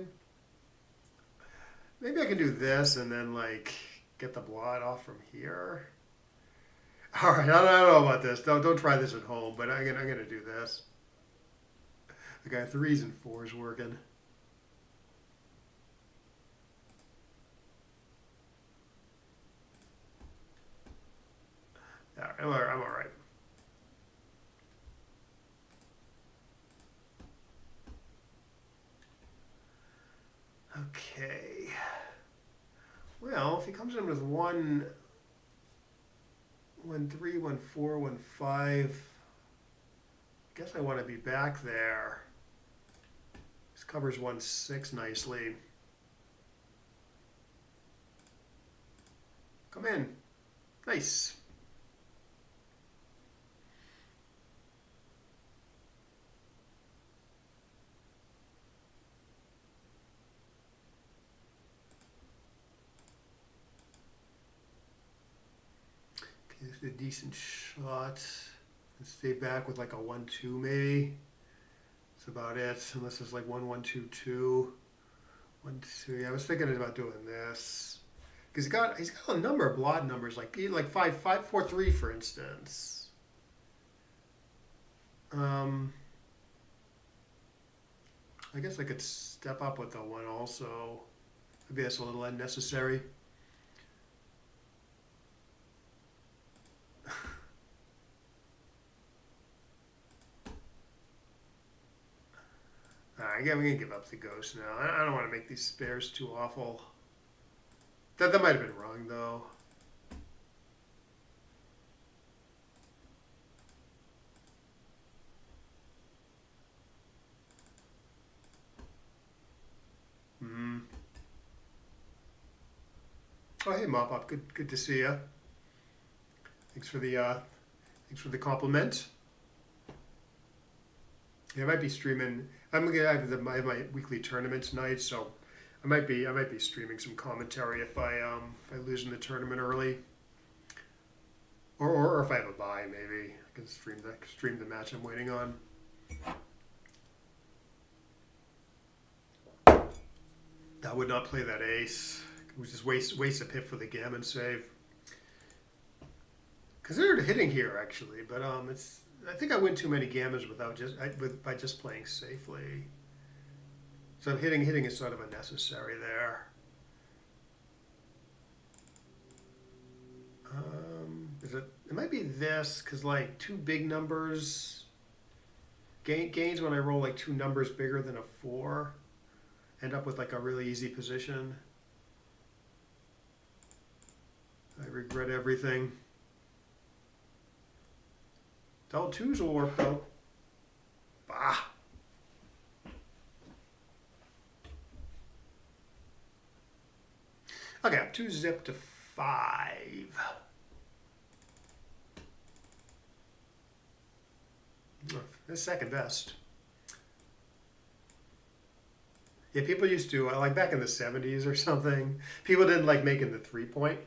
maybe I can do this and then, like, get the blot off from here. All right, I don't know about this. Don't try this at home, but I'm gonna do this. I got 3s and 4s working. Yeah, I'm all right. Okay. Well, if he comes in with 1, 1-3, 1-4, 1-5, I guess I want to be back there. This covers 1-6 nicely. Come in. Nice. Okay, this is a decent shot. Let's stay back with like a 1-2 maybe. That's about it, unless it's like 1-1-2-2. 1-2. Yeah, I was thinking about doing this. Because he's got a number of blot numbers, like 5-5-4-3, for instance. I guess I could step up with the 1 also. Maybe that's a little unnecessary. I'm going to give up the ghost now. I don't want to make these spares too awful. That might have been wrong, though. Oh, hey, Mop Up. Good to see you. Thanks for the compliment. Yeah, I might be streaming. I'm gonna have my weekly tournament tonight, so I might be streaming some commentary if I lose in the tournament early, or if I have a bye, maybe I can stream the match I'm waiting on. I would not play that ace. It was just waste a pip for the gammon save. Considered hitting here actually, but it's. I think I win too many gammons by just playing safely. So hitting is sort of unnecessary there. It might be this, because like 2 big numbers gains when I roll like 2 numbers bigger than a 4, end up with like a really easy position. I regret everything. Double 2s will work though. Bah. Okay, up 2 zip to 5. That's second best. Yeah, people used to, like back in the 70s or something, people didn't like making the 3-point.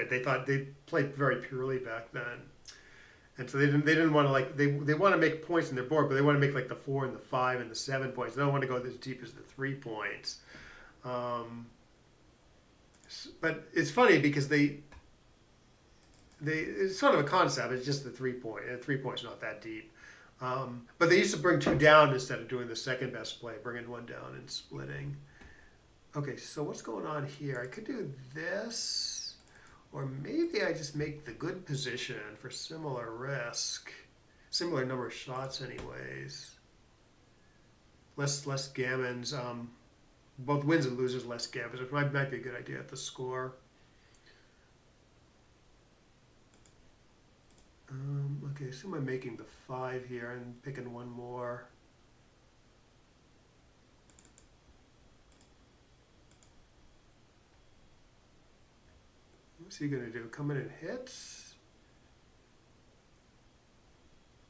They thought they played very purely back then. And so they didn't want to like, they want to make points in their board, but they want to make like the 4 and the 5 and the 7 points. They don't want to go as deep as the 3 points. But it's funny because it's sort of a concept. It's just the 3-point. And 3 point's not that deep. But they used to bring 2 down instead of doing the second best play, bringing 1 down and splitting. Okay, so what's going on here? I could do this, or maybe I just make the good position for similar risk, similar number of shots, anyways. Less gammons. Both wins and losers, less gammons. It might be a good idea at the score. Okay, assume I'm making the 5 here and picking 1 more. What's he going to do? Come in and hit?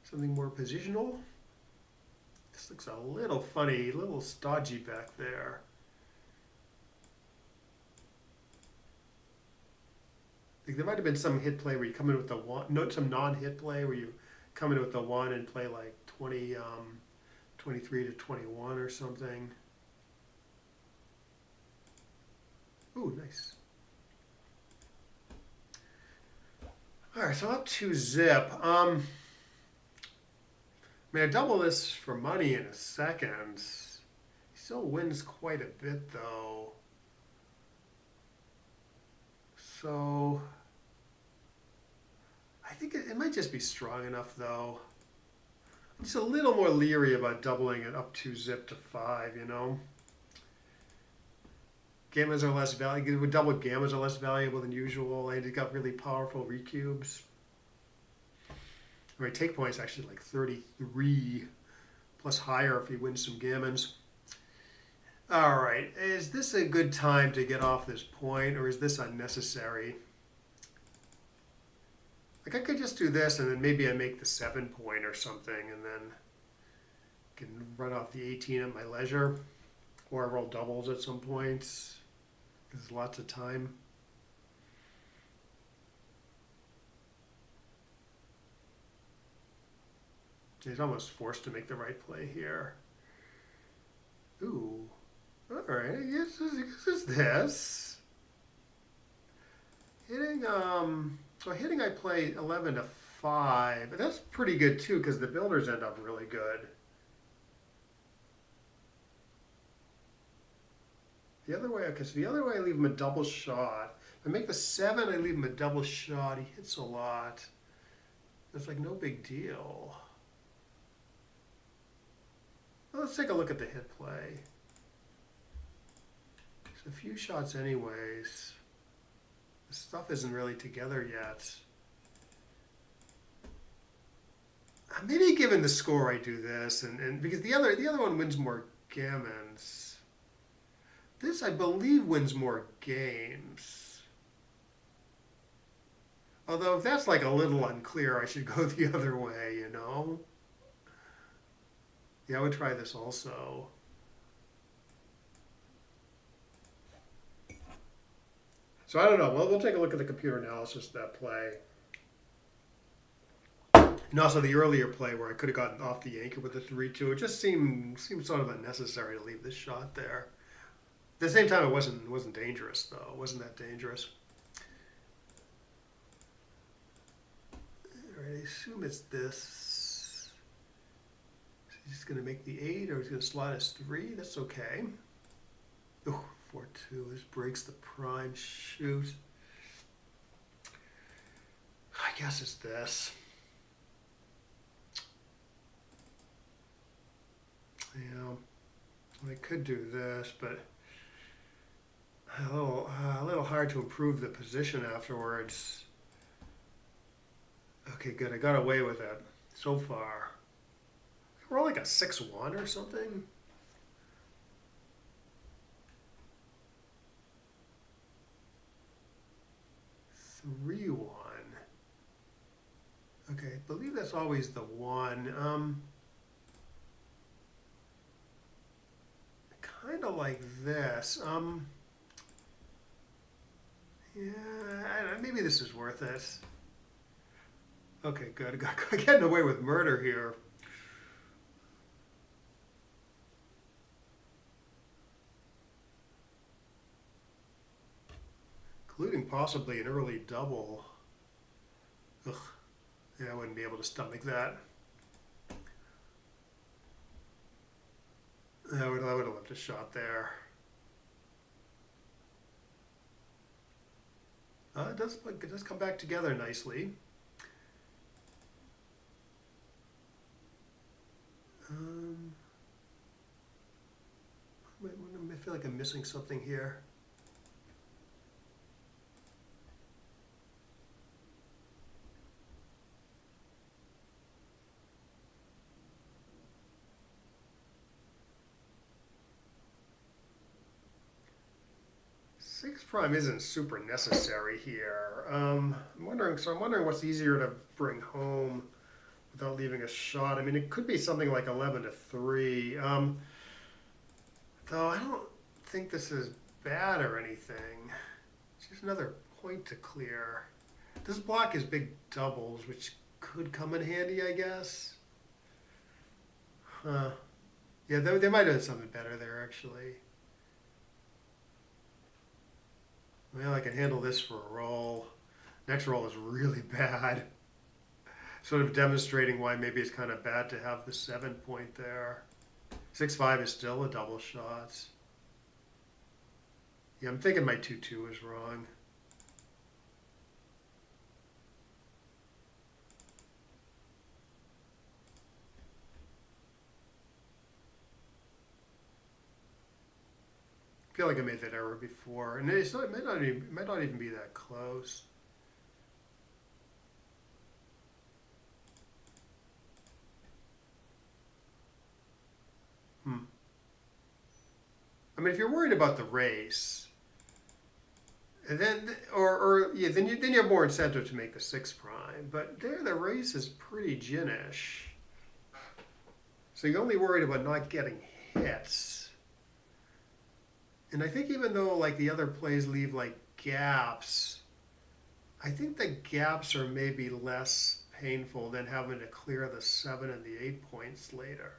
Something more positional? This looks a little funny, a little stodgy back there. Like there might have been some hit play where you come in with the one, no, some non-hit play where you come in with the one and play like 23 to 21 or something. Ooh, nice. All right, so up to zip. I mean, I double this for money in a second. He still wins quite a bit though. So I think it might just be strong enough though. I'm just a little more leery about doubling it up to zip to 5, you know. Gammons are less valuable. With double gammons are less valuable than usual, and it got really powerful recubes. My take point is actually like 33 plus higher if he wins some gammons. All right, is this a good time to get off this point, or is this unnecessary? Like I could just do this, and then maybe I make the 7 point or something, and then can run off the 18 at my leisure, or I roll doubles at some points. There's lots of time. He's almost forced to make the right play here. Ooh. All right, I guess it's this. Hitting, so hitting I play 11 to 5. But that's pretty good too, because the builders end up really good. The other way, okay, so the other way I leave him a double shot. If I make the 7, I leave him a double shot. He hits a lot. It's like no big deal. Well, let's take a look at the hit play. There's a few shots anyways. The stuff isn't really together yet. Maybe given the score I do this, and because the other one wins more gammons. This, I believe, wins more games. Although if that's like a little unclear, I should go the other way, you know? Yeah, I would try this also. So I don't know. We'll take a look at the computer analysis of that play. And also the earlier play where I could have gotten off the anchor with the 3-2. It just seemed sort of unnecessary to leave this shot there. At the same time, it wasn't dangerous, though. It wasn't that dangerous. All right, I assume it's this. So he's just going to make the 8, or he's going to slot us 3. That's okay. Oh, 4-2. This breaks the prime. Shoot. I guess it's this. Yeah, I could do this, but a little hard to improve the position afterwards. Okay, good. I got away with it so far. We're like a 6-1 or something. Three one. Okay, I believe that's always the 1. Kind of like this. Yeah, I don't know, maybe this is worth it. Okay, good. Got getting away with murder here. Including possibly an early double. Ugh. Yeah, I wouldn't be able to stomach that. I would have left a shot there. It does come back together nicely. I feel like I'm missing something here. Six prime isn't super necessary here. I'm wondering what's easier to bring home. without leaving a shot. I mean, it could be something like 11-3. Though I don't think this is bad or anything. It's just another point to clear. This block is big doubles, which could come in handy, I guess. Huh. Yeah, they might have done something better there, actually. Well, I can handle this for a roll. Next roll is really bad. Sort of demonstrating why maybe it's kind of bad to have the 7 point there. 6-5 is still a double shot. Yeah, I'm thinking my 2-2 is wrong. I feel like I made that error before, and it might not even be that close. I mean, if you're worried about the race, and then then you have more incentive to make the 6 prime. But there, the race is pretty ginish. So you're only worried about not getting hits. And I think even though like the other plays leave like gaps, I think the gaps are maybe less painful than having to clear the 7 and the 8 points later.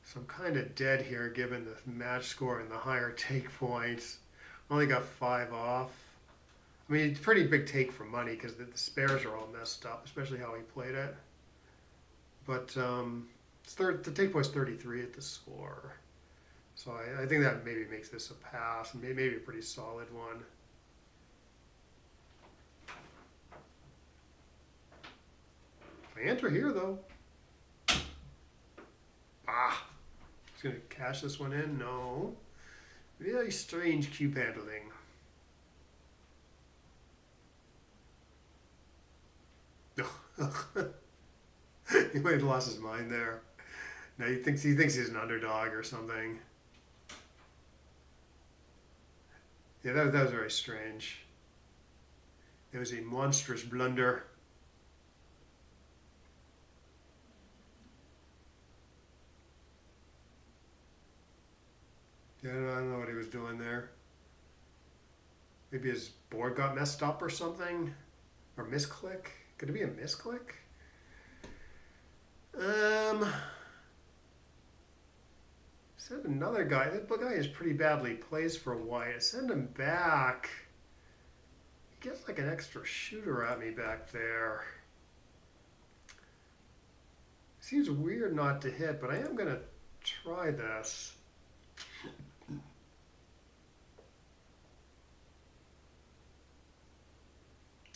So I'm kind of dead here given the match score and the higher take points. Only got 5 off. I mean, it's a pretty big take for money because the spares are all messed up, especially how he played it. But the take point's 33 at the score. So I think that maybe makes this a pass, and maybe a pretty solid one. If I enter here, though. Just going to cash this one in. No. Really strange cube handling. He might have lost his mind there. No, he thinks he's an underdog or something. Yeah, that was very strange. It was a monstrous blunder. Yeah, I don't know what he was doing there. Maybe his board got messed up or something? Or misclick? Could it be a misclick? Send another guy. That guy is pretty badly placed for white. Send him back. He gets like an extra shooter at me back there. Seems weird not to hit, but I am going to try this.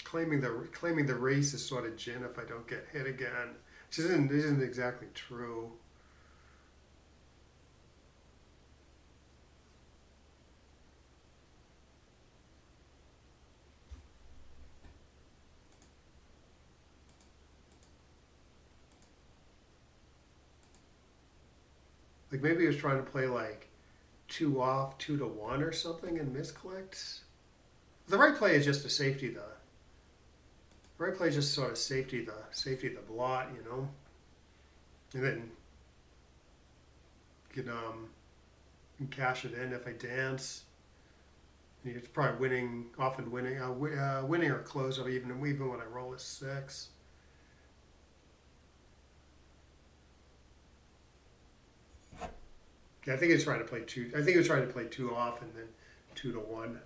Claiming the race is sort of gin if I don't get hit again, which isn't exactly true. Like maybe he was trying to play like 2 off, 2-1 or something and misclicked. The right play is just a safety the. The right play is just sort of safety the blot, you know. And then you can cash it in if I dance. And it's probably often winning or close or even when I roll a 6. Yeah, I think he was trying to play 2. I think he was trying to play 2 off and then 2-1,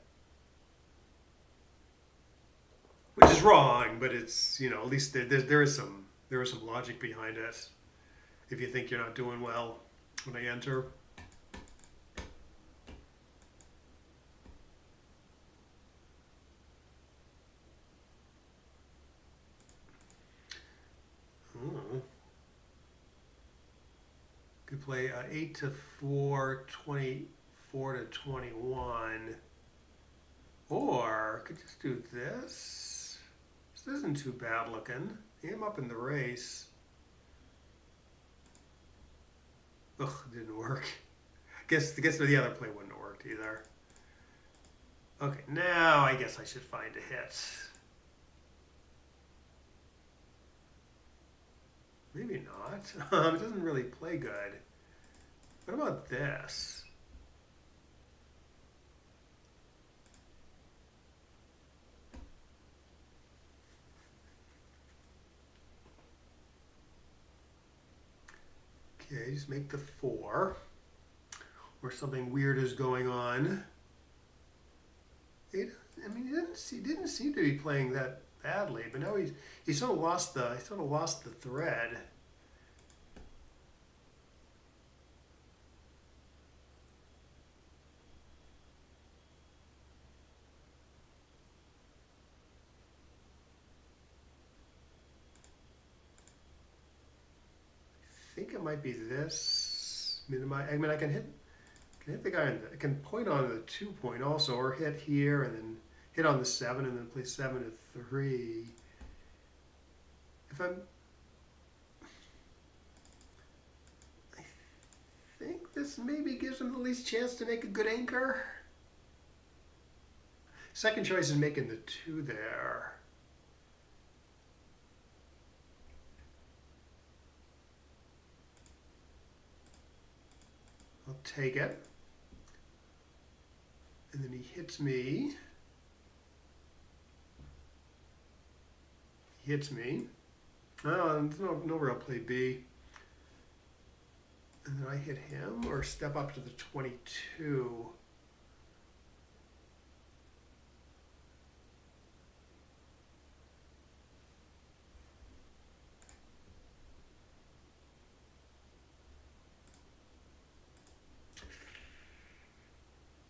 which is wrong. But it's at least there is some logic behind it. If you think you're not doing well when I enter. Oh. Could play 8-4, 24-21, or could just do this. This isn't too bad looking. I'm up in the race. Ugh, didn't work. Guess the other play wouldn't have worked either. Okay, now I guess I should find a hit. Maybe not. It doesn't really play good. What about this? Okay, just make the 4. Or something weird is going on. I mean, he didn't seem to be playing that badly, but now he sort of lost the thread. I think it might be this. I mean, I can hit the guy. I can point on the 2 point also, or hit here and then hit on the 7 and then play 7 to 3. If I think this maybe gives him the least chance to make a good anchor. Second choice is making the 2 there. I'll take it. And then he hits me. He hits me. Oh, there's no real play B. And then I hit him or step up to the 22.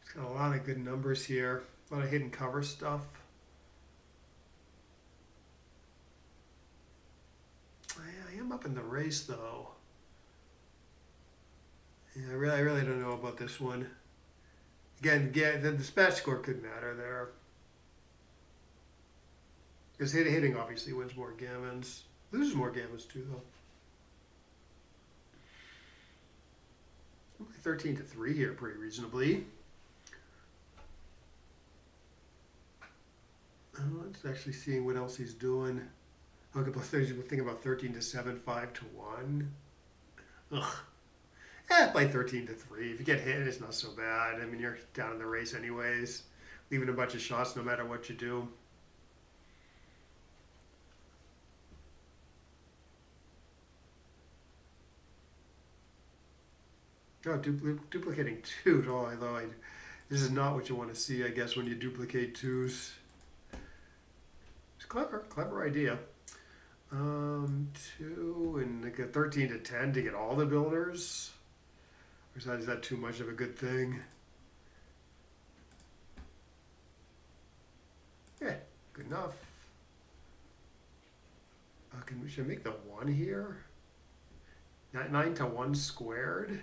It's got a lot of good numbers here. A lot of hidden cover stuff. I am up in the race though. Yeah, I really don't know about this one. Again, the smash score could matter there. Because hitting obviously wins more gammons. Loses more gammons too though. 13 to 3 here pretty reasonably. Let's actually see what else he's doing. Okay, plus we'll think about 13 to 7, 5 to 1. Ugh. Play 13 to 3. If you get hit, it's not so bad. I mean, you're down in the race anyways. Leaving a bunch of shots no matter what you do. Oh, duplicating 2. Although this is not what you want to see, I guess, when you duplicate 2s. It's clever idea. 2 and like a 13 to 10 to get all the builders. Or is that too much of a good thing? Yeah, good enough. Should I make the 1 here? 9 to 1 squared.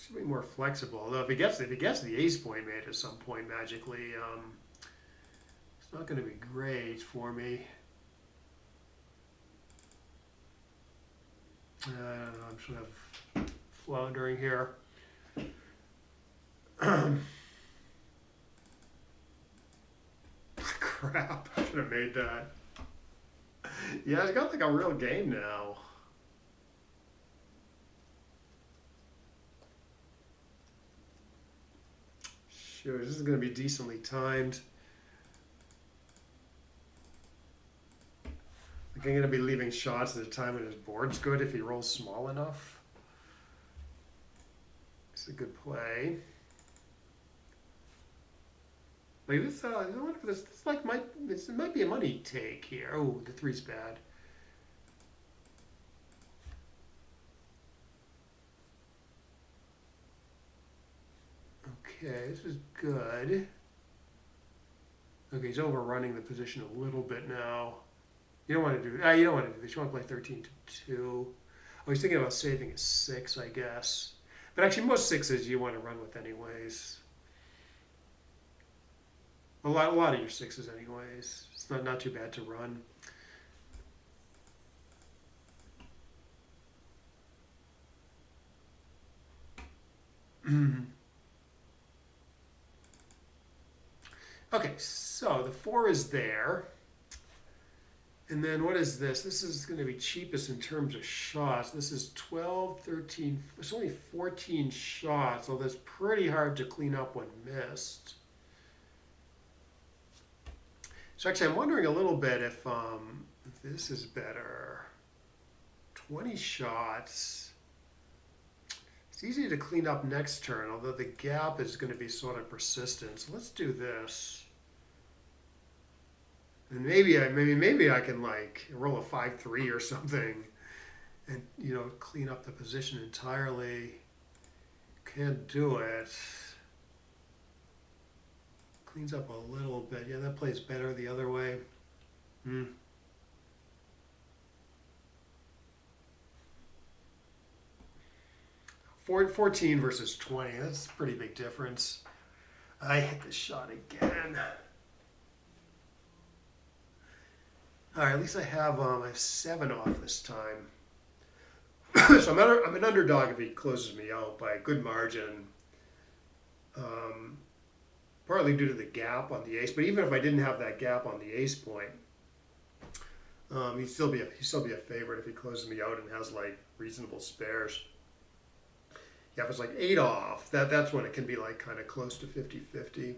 Should be more flexible. Although if he gets the ace point made at some point magically, it's not going to be great for me. I don't know. I'm just going to have floundering here. Crap! I should have made that. Yeah, it's got like a real game now. Sure, this is going to be decently timed. Like I'm going to be leaving shots at a time when his board's good if he rolls small enough. It's a good play. Like this, I wonder if this might be a money take here. Oh, the 3's bad. Okay, this is good. Okay, he's overrunning the position a little bit now. You don't want to do you don't want to do this. You want to play 13 to 2. Oh, he's thinking about saving a 6, I guess. But actually, most 6s you want to run with anyways. A lot of your 6s anyways. It's not too bad to run. Okay, so the 4 is there. And then what is this? This is going to be cheapest in terms of shots. This is 12, 13, it's only 14 shots, although it's pretty hard to clean up when missed. So actually I'm wondering a little bit if this is better. 20 shots. It's easy to clean up next turn, although the gap is going to be sort of persistent. So let's do this. And maybe I can like roll a 5-3 or something and, you know, clean up the position entirely. Can't do it. Cleans up a little bit. Yeah, that plays better the other way. 14 versus 20. That's a pretty big difference. I hit the shot again. All right, at least I have 7 off this time. So I'm an underdog if he closes me out by a good margin. Partly due to the gap on the ace, but even if I didn't have that gap on the ace point, he'd still be a favorite if he closes me out and has like reasonable spares. Yeah, if it's like 8 off, that's when it can be like kind of close to 50-50.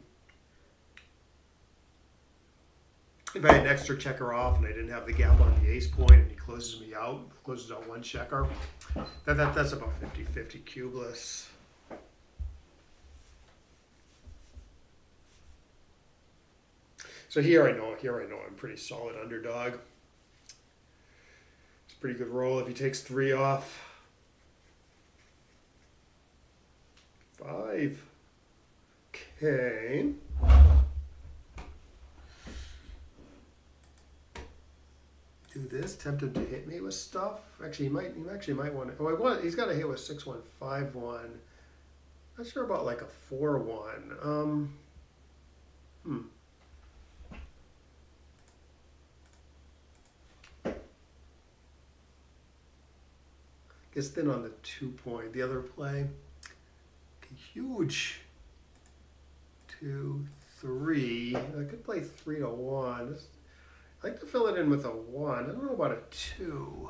If I had an extra checker off and I didn't have the gap on the ace point and he closes me out, closes out 1 checker, that's about 50-50 cubeless. So here I know I'm pretty solid underdog. It's a pretty good roll if he takes 3 off. 5. Okay. Do this. Tempted to hit me with stuff. Actually, he actually might want to. Oh, he's got to hit with 6-1, 5-1. Not sure about like a 4-1. Gets thin on the 2 point. The other play. Okay, huge. 2, 3. I could play 3-1. I like to fill it in with a 1. I don't know about a 2.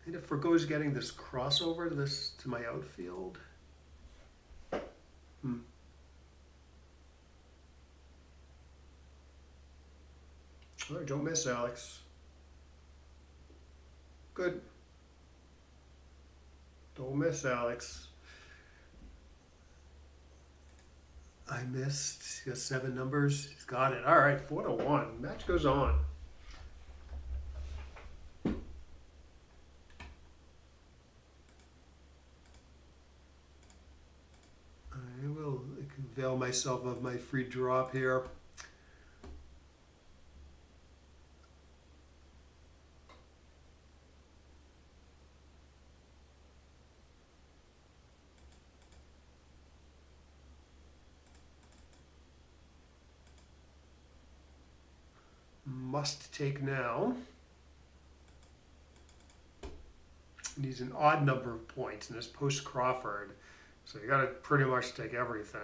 And it forgoes getting this crossover to my outfield. All right, don't miss, Alex. Good. Don't miss, Alex. I missed. He got 7 numbers. He's got it. All right, 4-1. Match goes on. I will avail myself of my free drop here. Must take now. Needs an odd number of points in this post Crawford, so you got to pretty much take everything.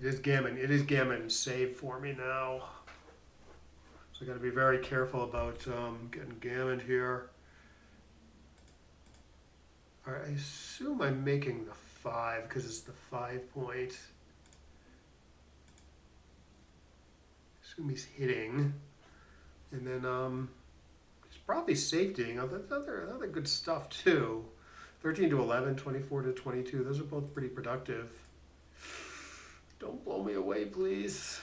It is gammon save for me now, so I got to be very careful about getting gammoned here. All right, I assume I'm making the 5 because it's the 5 point. Assume he's hitting, and then he's probably safetying. Oh, that's other good stuff too. 13-11, 24-22. Those are both pretty productive. Don't blow me away, please.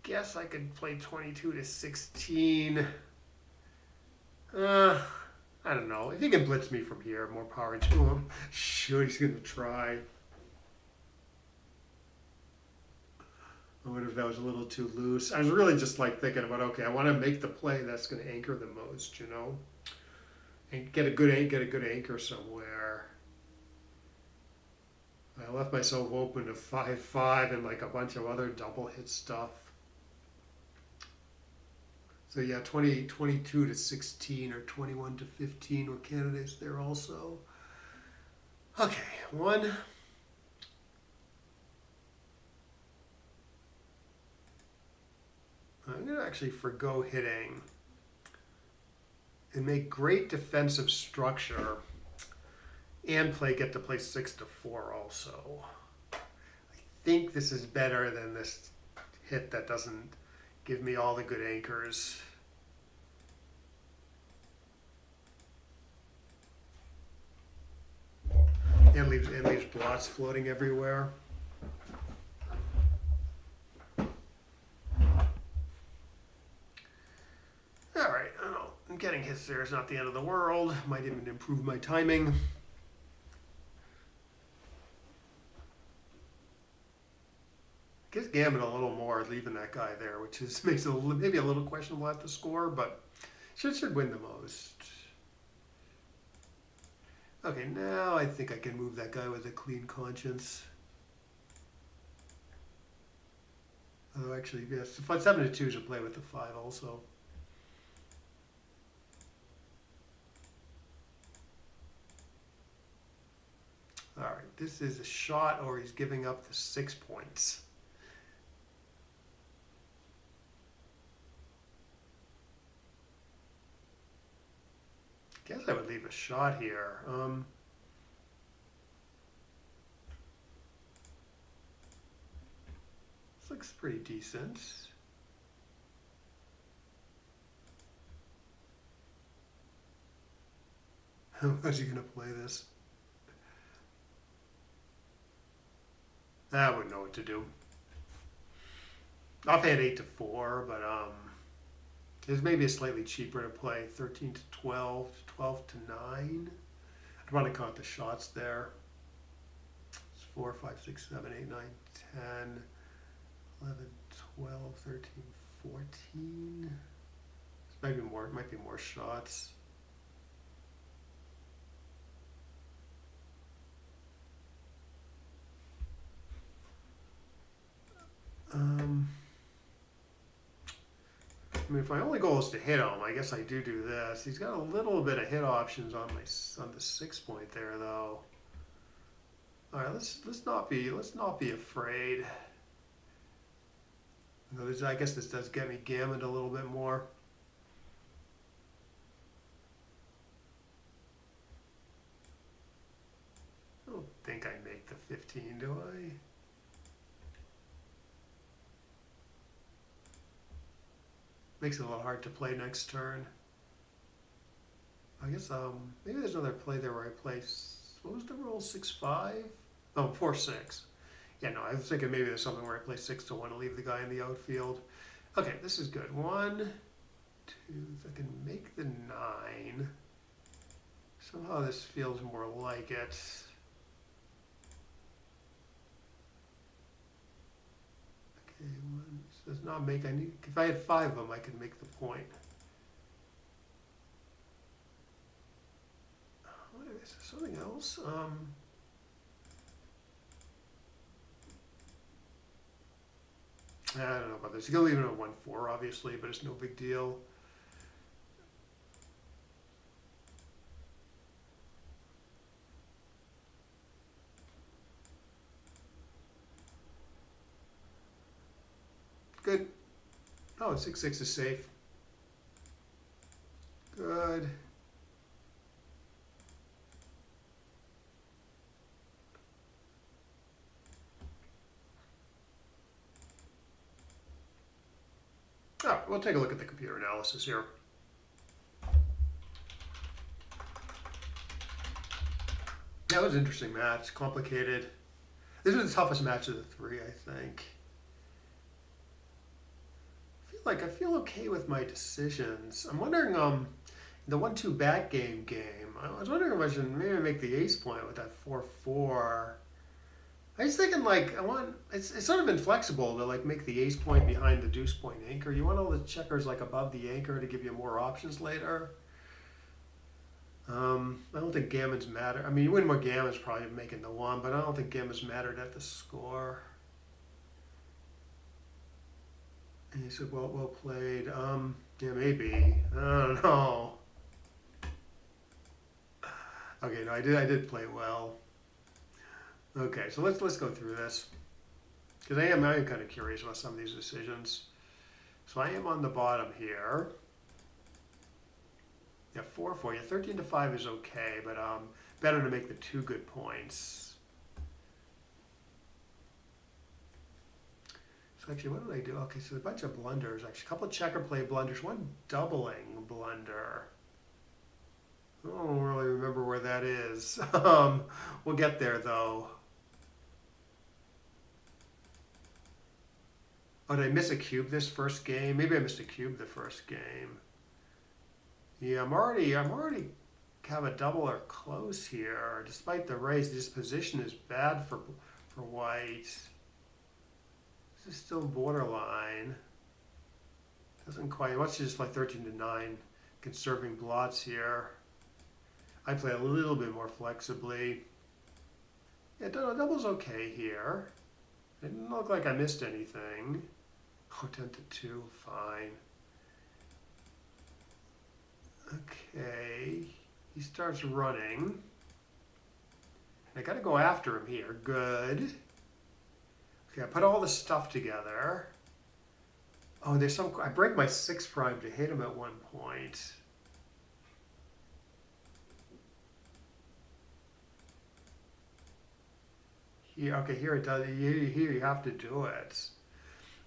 Guess I could play 22-16. I don't know. If he can blitz me from here, more power to him. Shoot, he's gonna try. I wonder if that was a little too loose. I was really just like thinking about, okay, I want to make the play that's going to anchor the most, you know, and get a good anchor somewhere. I left myself open to 5-5 and like a bunch of other double hit stuff. So yeah, 22-16 or 21-15 were candidates there also. Okay, one. I'm going to actually forgo hitting and make great defensive structure and get to play 6 to 4 also. I think this is better than this hit that doesn't give me all the good anchors. And leaves blots floating everywhere. Alright, I don't know. Getting hits there is not the end of the world. Might even improve my timing. I guess Gammon a little more leaving that guy there, which makes it maybe a little questionable at the score, but should win the most. Okay, now I think I can move that guy with a clean conscience. Although actually, yes, 7 to 2 should play with the 5 also. All right, this is a shot, or he's giving up the 6 points. I guess I would leave a shot here. This looks pretty decent. How's he gonna play this? I wouldn't know what to do. I've had 8 to 4, but it's maybe a slightly cheaper to play 13 to 12, 12 to 9. I'd want to count the shots there. It's 4, 5, 6, 7, 8, 9, 10, 11, 12, 13, 14. It might be more shots. I mean, if my only goal is to hit him, I guess I do this. He's got a little bit of hit options on the 6 point there, though. All right, let's not be afraid. I guess this does get me gammoned a little bit more. I don't think I make the 15, do I? Makes it a little hard to play next turn. I guess maybe there's another play there where I place, what was the roll, 6-5? Oh, 4-6. Yeah, no, I was thinking maybe there's something where I play 6 to 1 to leave the guy in the outfield. Okay, this is good. 1, 2, if I can make the 9. Somehow this feels more like it. Okay, 1 does not make, if I had 5 of them, I could make the point. What is there something else? I don't know about this. You're going to leave it at 1-4, obviously, but it's no big deal. Good. Oh, 6-6 is safe. Good. All right, we'll take a look at the computer analysis here. That was an interesting match, complicated. This was the toughest match of the 3, I think. I feel okay with my decisions. I'm wondering, the 1-2 backgammon game. I was wondering if I should maybe make the ace point with that 4-4. I was thinking it's sort of inflexible to make the ace point behind the deuce point anchor. You want all the checkers above the anchor to give you more options later. I don't think gammons matter. I mean, you win more gammons probably making the 1, but I don't think gammons mattered at the score. And he said, well played. Yeah, maybe. I don't know. Okay, no, I did play well. Okay, so let's go through this because I am kind of curious about some of these decisions. So I am on the bottom here. Yeah, 4-4. Yeah, 13-5 is okay, but better to make the 2 good points. So actually, what did I do? Okay, so a bunch of blunders. Actually, a couple of checker play blunders, one doubling blunder. I don't really remember where that is. We'll get there though. Oh, did I miss a cube this first game? Maybe I missed a cube the first game. Yeah, I'm already have a double or close here. Despite the raise, this position is bad for white. This is still borderline. Doesn't quite. Let's just play 13-9, conserving blots here. I play a little bit more flexibly. Yeah, double's okay here. It didn't look like I missed anything. Oh, 10-2, fine. Okay, he starts running. I gotta go after him here, good. Okay, I put all the stuff together. Oh, I break my 6 prime to hit him at one point. Here, okay, here it does, here you have to do it.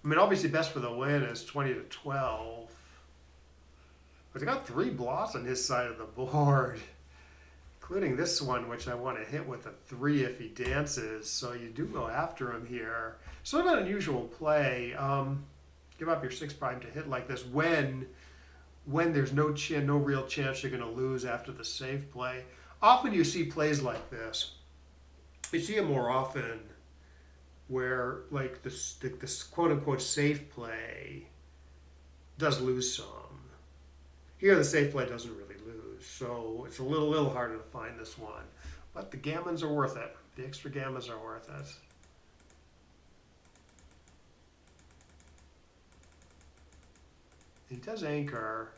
I mean, obviously best for the win is 20-12. But I got 3 blots on his side of the board, including this one, which I want to hit with a 3 if he dances. So you do go after him here. Sort of an unusual play. Give up your 6 prime to hit like this when there's no real chance you're going to lose after the safe play. Often you see plays like this. You see it more often where like this quote unquote safe play does lose some. Here the safe play doesn't really lose, so it's a little harder to find this one. But the gammons are worth it. The extra gammons are worth it. He does anchor.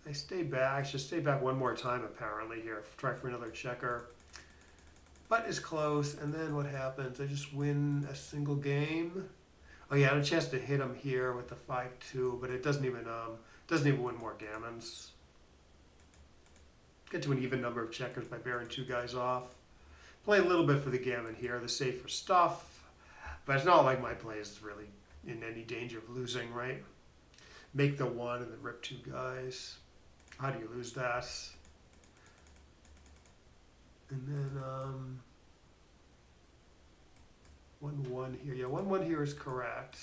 I stay back. I should stay back one more time apparently here. Try for another checker. But it's close, and then what happens? I just win a single game. Oh yeah, I had a chance to hit him here with the 5-2, but it doesn't even win more gammons. Get to an even number of checkers by bearing 2 guys off. Play a little bit for the gammon here, the safer stuff, but it's not like my play is really in any danger of losing, right? Make the 1 and then rip 2 guys. How do you lose that? And then 1-1 here. Yeah, 1-1 here is correct.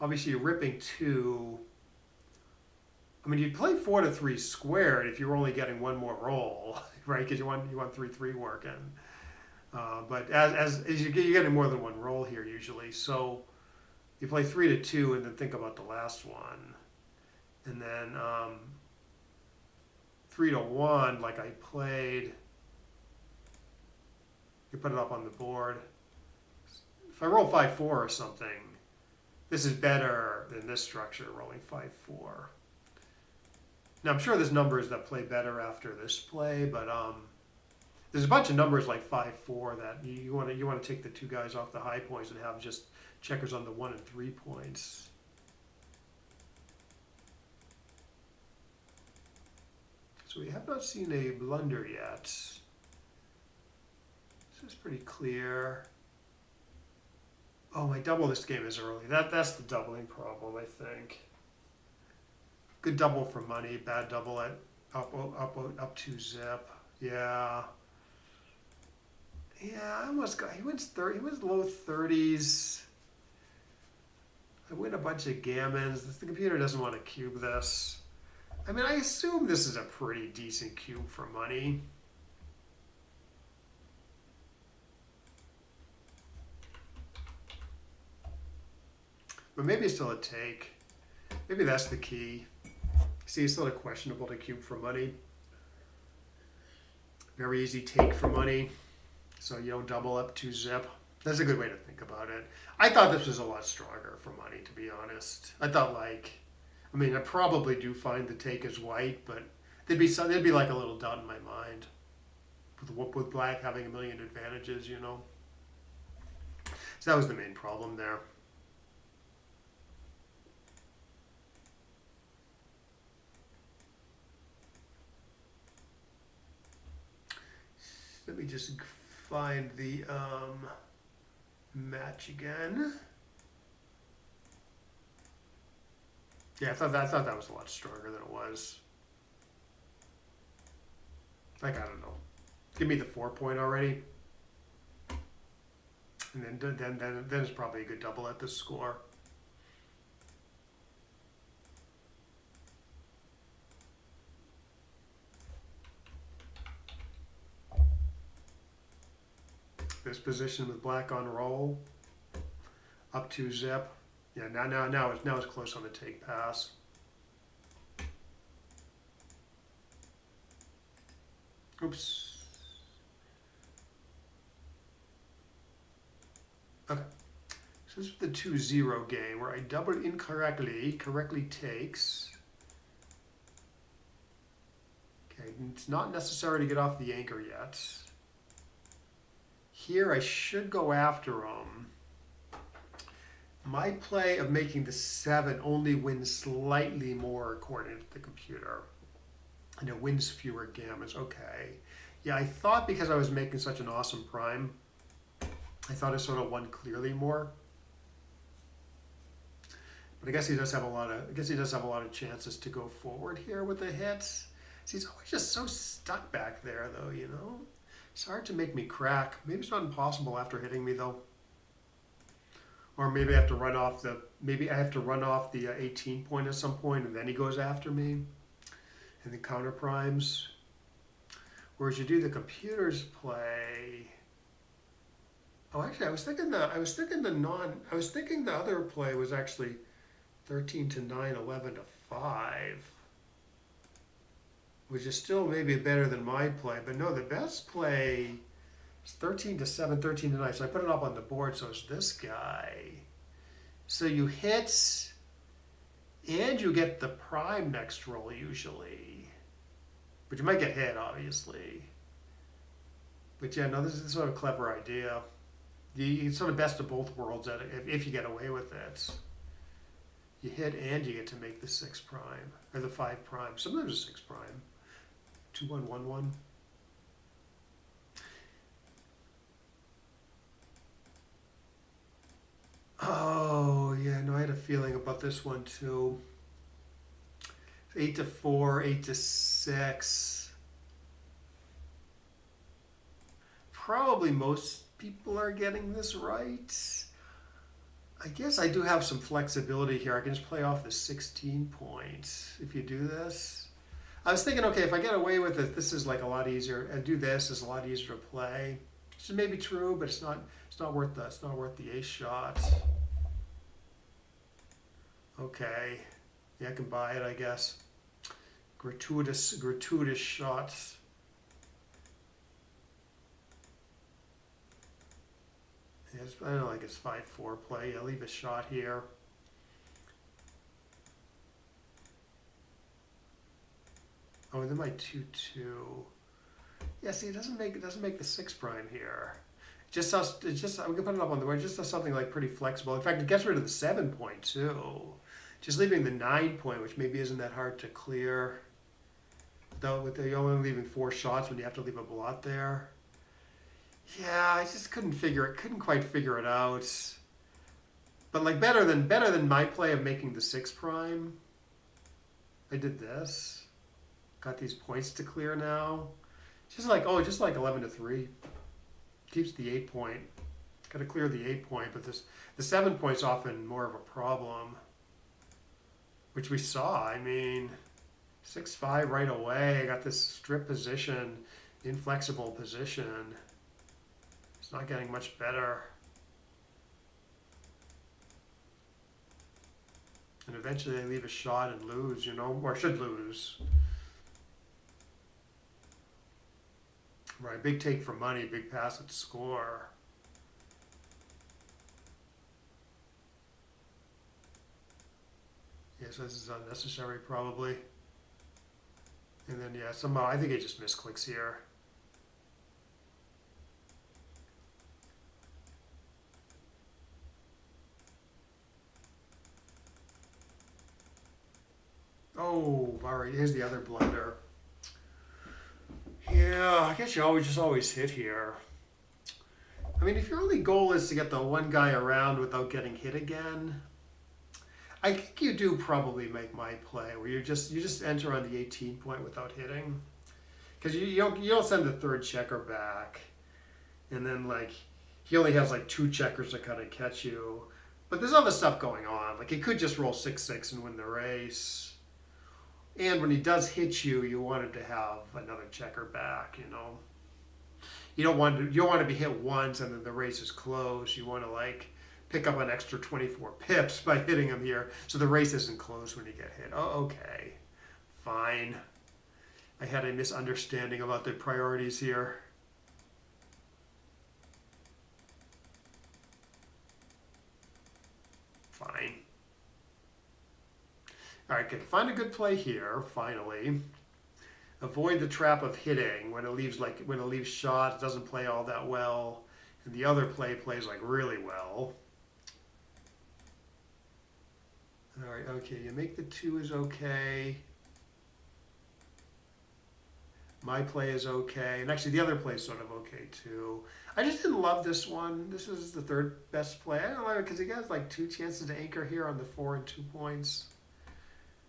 Obviously, you're ripping 2. I mean, you'd play 4-3 squared if you were only getting 1 more roll, right? Because you want 3-3 working. But as you're getting more than 1 roll here usually, so you play 3-2 and then think about the last one, and then 3-1 like I played. You put it up on the board. If I roll 5-4 or something, this is better than this structure, rolling 5-4. Now I'm sure there's numbers that play better after this play, but there's a bunch of numbers like 5-4 that you want to take the 2 guys off the high points and have just checkers on the 1 and 3 points. So we have not seen a blunder yet. This is pretty clear. Oh, my double this game is early. That's the doubling problem, I think. Good double for money, bad double at up 2 zip. Yeah. Yeah, I almost got. He wins low 30s. I win a bunch of gammons. The computer doesn't want to cube this. I mean, I assume this is a pretty decent cube for money. But maybe it's still a take. Maybe that's the key. See, it's still a questionable to cube for money. Very easy take for money. So you don't double up 2 zip. That's a good way to think about it. I thought this was a lot stronger for money, to be honest. I thought I probably do find the take as white, but there'd be like a little doubt in my mind with black having a million advantages, you know. So that was the main problem there. Let me just find the match again. Yeah, I thought that was a lot stronger than it was. Like, I don't know. Give me the 4 point already. And then it's probably a good double at this score. This position with black on roll, up 2 zip. Yeah, now it's close on the take pass. Oops. Okay. So this is the 2-0 game where I doubled incorrectly, correctly takes. Okay, it's not necessary to get off the anchor yet. Here I should go after him. My play of making the 7 only wins slightly more according to the computer. And it wins fewer gammons. Okay. Yeah, I thought because I was making such an awesome prime, I thought I sort of won clearly more. But I guess he does have a lot of chances to go forward here with the hits. See, he's always just so stuck back there though, you know? It's hard to make me crack. Maybe it's not impossible after hitting me though. Or maybe I have to run off the 18 point at some point and then he goes after me. And the counter primes. Whereas you do the computer's play. Oh, actually, I was thinking the other play was actually 13 to 9, 11 to 5. Which is still maybe better than my play, but no, the best play is 13 to 7, 13 to 9. So I put it up on the board, so it's this guy. So you hit, and you get the prime next roll usually. But you might get hit, obviously. But yeah, no, this is sort of a clever idea. It's sort of best of both worlds at it, if you get away with it. You hit and you get to make the 6 prime, or the 5 prime. Sometimes a 6 prime. 2, 1, 1, 1. Oh, yeah, no, I had a feeling about this one too. 8 to 4, 8 to 6. Probably most people are getting this right. I guess I do have some flexibility here. I can just play off the 16 points if you do this. I was thinking, okay, if I get away with it, this is like a lot easier. And do this is a lot easier to play. Which is maybe true, but it's not worth the ace shot. Okay, yeah, I can buy it, I guess. Gratuitous shots. Yes, I don't know, like it's 5-4 play. I'll leave a shot here. Oh, and then my 2-2. Yeah, see, it doesn't make the 6 prime here. We can put it up on the board. It just does something like pretty flexible. In fact, it gets rid of the 7 point too. Just leaving the 9 point, which maybe isn't that hard to clear. Though with you're only leaving 4 shots when you have to leave a blot there. Yeah, I just couldn't quite figure it out. But like better than my play of making the 6 prime. I did this. Got these points to clear now. Just like 11 to 3. Keeps the 8 point. Got to clear the 8 point, but the 7 point's often more of a problem. Which we saw. I mean, 6-5 right away. I got this strip position, inflexible position. It's not getting much better. And eventually they leave a shot and lose, you know, or should lose. Right, big take for money, big pass at score. Yes, this is unnecessary probably. And then, yeah, somehow I think he just misclicks here. Oh, all right, here's the other blunder. Yeah, I guess you always hit here. I mean, if your only goal is to get the one guy around without getting hit again, I think you do probably make my play where you just enter on the 18 point without hitting, because you don't send the third checker back, and then like he only has like two checkers to kind of catch you, but there's other stuff going on. Like he could just roll 6-6 and win the race. And when he does hit you, you want him to have another checker back, you know. You don't want to be hit once and then the race is closed. You want to like pick up an extra 24 pips by hitting him here, so the race isn't closed when you get hit. Oh, okay. Fine. I had a misunderstanding about the priorities here. Fine. All right, good. Find a good play here, finally. Avoid the trap of hitting when it leaves shot, it doesn't play all that well, and the other play plays like really well. All right, okay, you make the 2 is okay. My play is okay, and actually the other play is sort of okay too. I just didn't love this one. This was the third best play. I don't like it because he has like 2 chances to anchor here on the 4 and 2 points.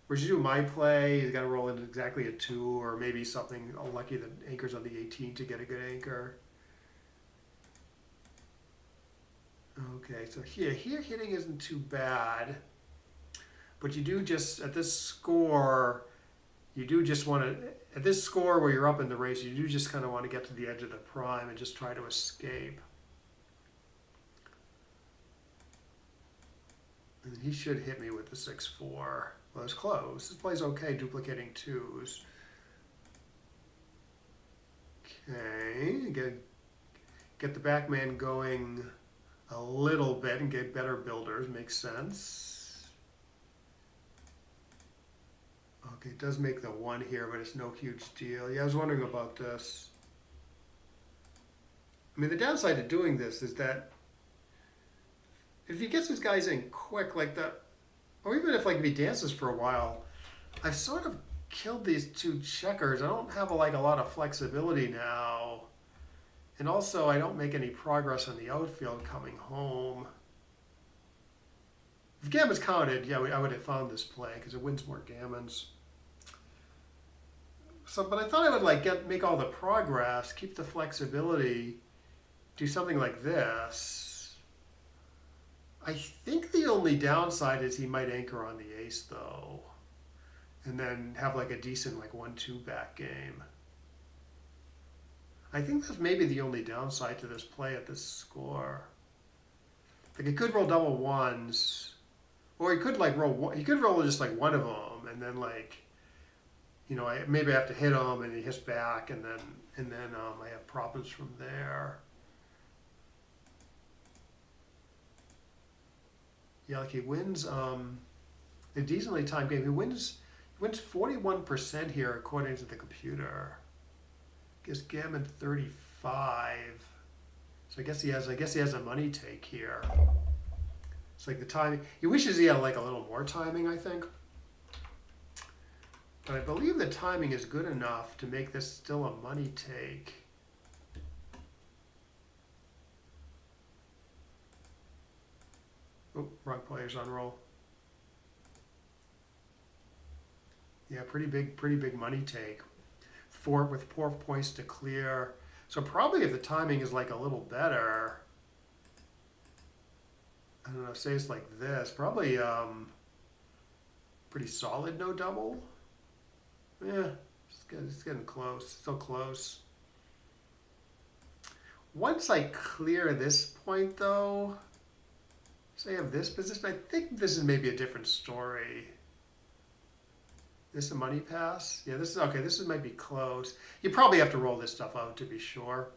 Whereas you do my play, he's got to roll in exactly a 2, or maybe something lucky that anchors on the 18 to get a good anchor. Okay, so here hitting isn't too bad, but you do just, at this score, you do just want to, at this score where you're up in the race, you do just kind of want to get to the edge of the prime and just try to escape. And then he should hit me with the 6-4. Well, it's close. This play's okay, duplicating 2s. Okay, get the backman going a little bit and get better builders. Makes sense. Okay, it does make the 1 here, but it's no huge deal. Yeah, I was wondering about this. I mean, the downside to doing this is that if he gets his guys in quick like that, or even if he dances for a while, I've sort of killed these 2 checkers. I don't have a lot of flexibility now. And also I don't make any progress on the outfield coming home. If gammons counted, yeah, I would have found this play because it wins more gammons. So, but I thought I would make all the progress, keep the flexibility, do something like this. I think the only downside is he might anchor on the ace though, and then have a decent 1-2 back game. I think that's maybe the only downside to this play at this score. He could roll double 1s, or he could roll just one of them, and then maybe I have to hit him and he hits back, and then I have problems from there. Yeah, he wins a decently timed game. He wins 41% here according to the computer. Gives gammon 35. So I guess he has a money take here. It's the timing. He wishes he had a little more timing, I think. But I believe the timing is good enough to make this still a money take. Oh, wrong players on roll. Yeah, pretty big money take. With 4 points to clear. So probably if the timing is a little better, I don't know, say it's like this, probably pretty solid no double. Yeah, it's getting close, still close. Once I clear this point though, say I have this position, I think this is maybe a different story. This a money pass? Yeah, this is okay. This might be close. You probably have to roll this stuff out to be sure.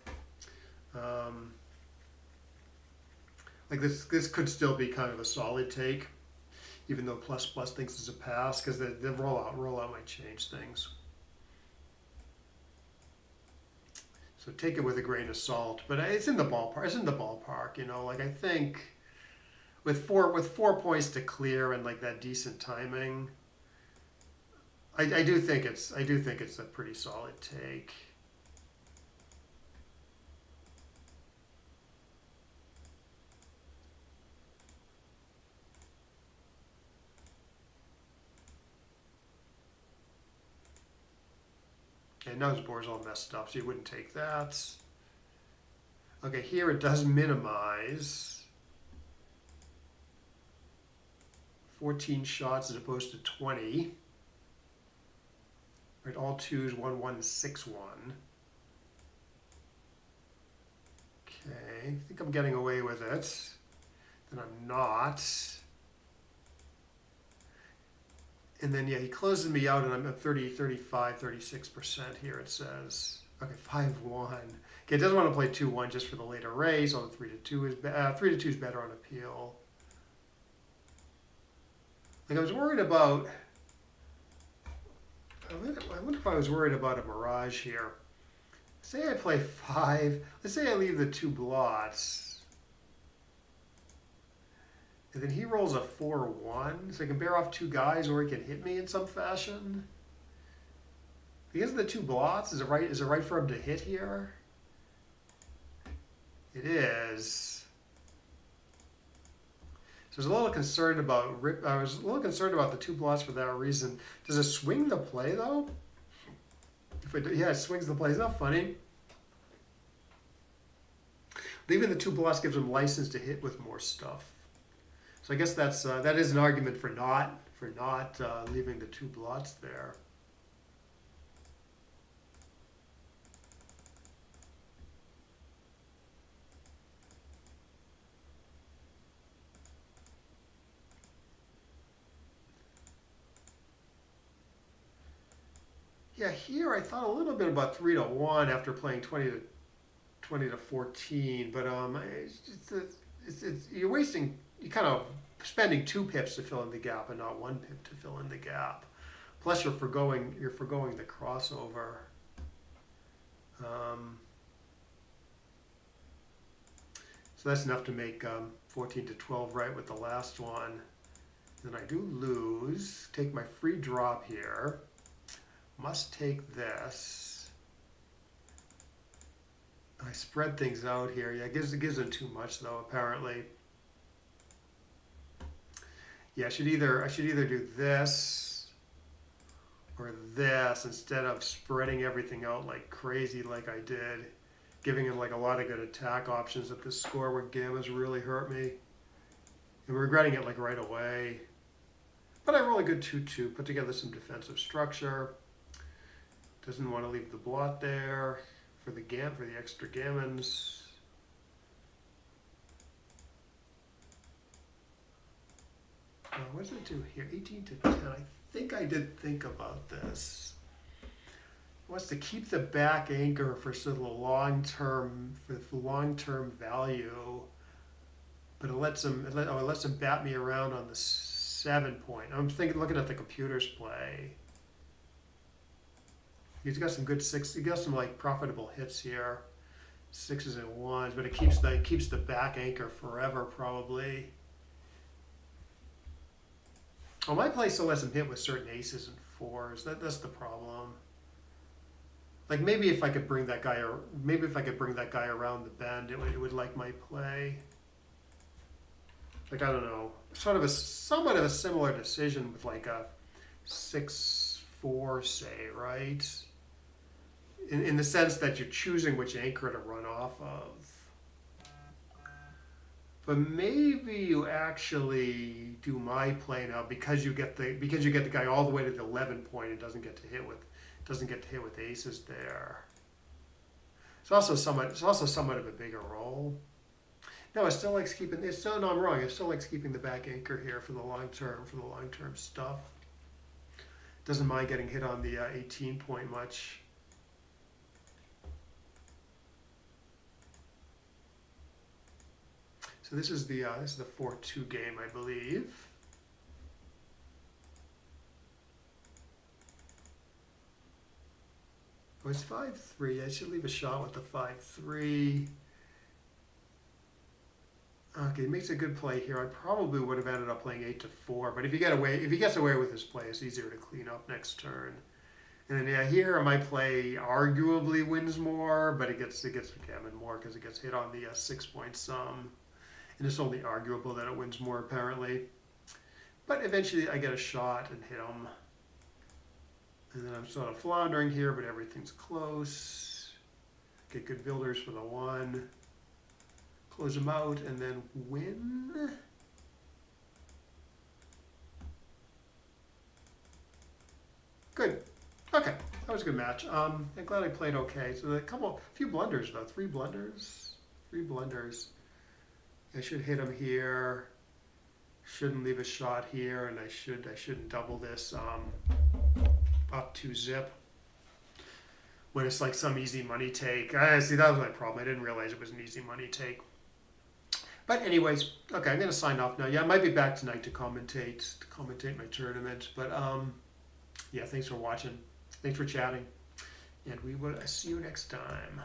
This could still be kind of a solid take, even though plus thinks it's a pass, because the rollout might change things. So take it with a grain of salt, but it's in the ballpark. It's in the ballpark, you know. Like I think with 4 points to clear and like that decent timing, I do think it's a pretty solid take. Okay, now his board's all messed up, so you wouldn't take that. Okay, here it does minimize 14 shots as opposed to 20. Right, all twos, 1, 1, 6, 1. Okay, I think I'm getting away with it. Then I'm not. And then, yeah, he closes me out, and I'm at 30, 35, 36% here, it says. Okay, 5, 1. Okay, it doesn't want to play 2, 1 just for the later raise, although 3 to 2 is 3 to 2 is better on appeal. Like, I was worried about, I wonder if I was worried about a mirage here. Say I play 5, let's say I leave the 2 blots. And then he rolls a 4, 1, so I can bear off 2 guys, or he can hit me in some fashion. Because of the 2 blots, is it right for him to hit here? It is. So I was a little concerned about the 2 blots for that reason. Does it swing the play though? Yeah, it swings the play. Isn't that funny? Leaving the 2 blots gives him license to hit with more stuff. So I guess that is an argument for not leaving the 2 blots there. Yeah, here I thought a little bit about 3 to 1 after playing 20 to 14, but you're wasting. You're kind of spending 2 pips to fill in the gap and not 1 pip to fill in the gap. Plus, you're forgoing the crossover. So that's enough to make 14 to 12 right with the last one. Then I do lose. Take my free drop here. Must take this. I spread things out here. Yeah, it gives them too much though, apparently. Yeah, I should either do this or this instead of spreading everything out like crazy like I did, giving him like a lot of good attack options at this score where Gamma's really hurt me. I'm regretting it like right away. But I roll a good 2-2, put together some defensive structure. Doesn't want to leave the blot there for the extra gammons. What does it do here? 18 to 10. I think I did think about this. It wants to keep the back anchor for sort of the long-term value, but it lets him bat me around on the 7 point. I'm looking at the computer's play. He's got some good he got some like profitable hits here, 6s and 1s, but it keeps the back anchor forever probably. Oh, my play still lets him hit with certain aces and 4s. That's the problem. Like maybe if I could bring that guy around the bend, it would like my play. Like I don't know, somewhat of a similar decision with like a 6-4 say, right? In the sense that you're choosing which anchor to run off of. But maybe you actually do my play now because you get the guy all the way to the 11 point and doesn't get to hit with aces there. It's also somewhat of a bigger roll. No, it still likes keeping. No, I'm wrong. It still likes keeping the back anchor here for the long term stuff. Doesn't mind getting hit on the 18 point much. So this is the 4-2 game, I believe. was 5-3. I should leave a shot with the 5-3. Okay, he makes a good play here. I probably would have ended up playing 8-4, but if he gets away with his play, it's easier to clean up next turn. And then yeah, here my play arguably wins more, but it gets Backgammon more because it gets hit on the 6-point sum, and it's only arguable that it wins more apparently. But eventually I get a shot and hit him, and then I'm sort of floundering here, but everything's close. Get good builders for the 1. Close them out and then win. Good. Okay, that was a good match. I'm glad I played okay. So a few blunders though. 3 blunders. 3 blunders. I should hit him here. Shouldn't leave a shot here, and I shouldn't double this up 2 zip when it's like some easy money take. See, that was my problem. I didn't realize it was an easy money take. But anyways, okay, I'm going to sign off now. Yeah, I might be back tonight to commentate my tournament. But yeah, thanks for watching. Thanks for chatting. And we will see you next time.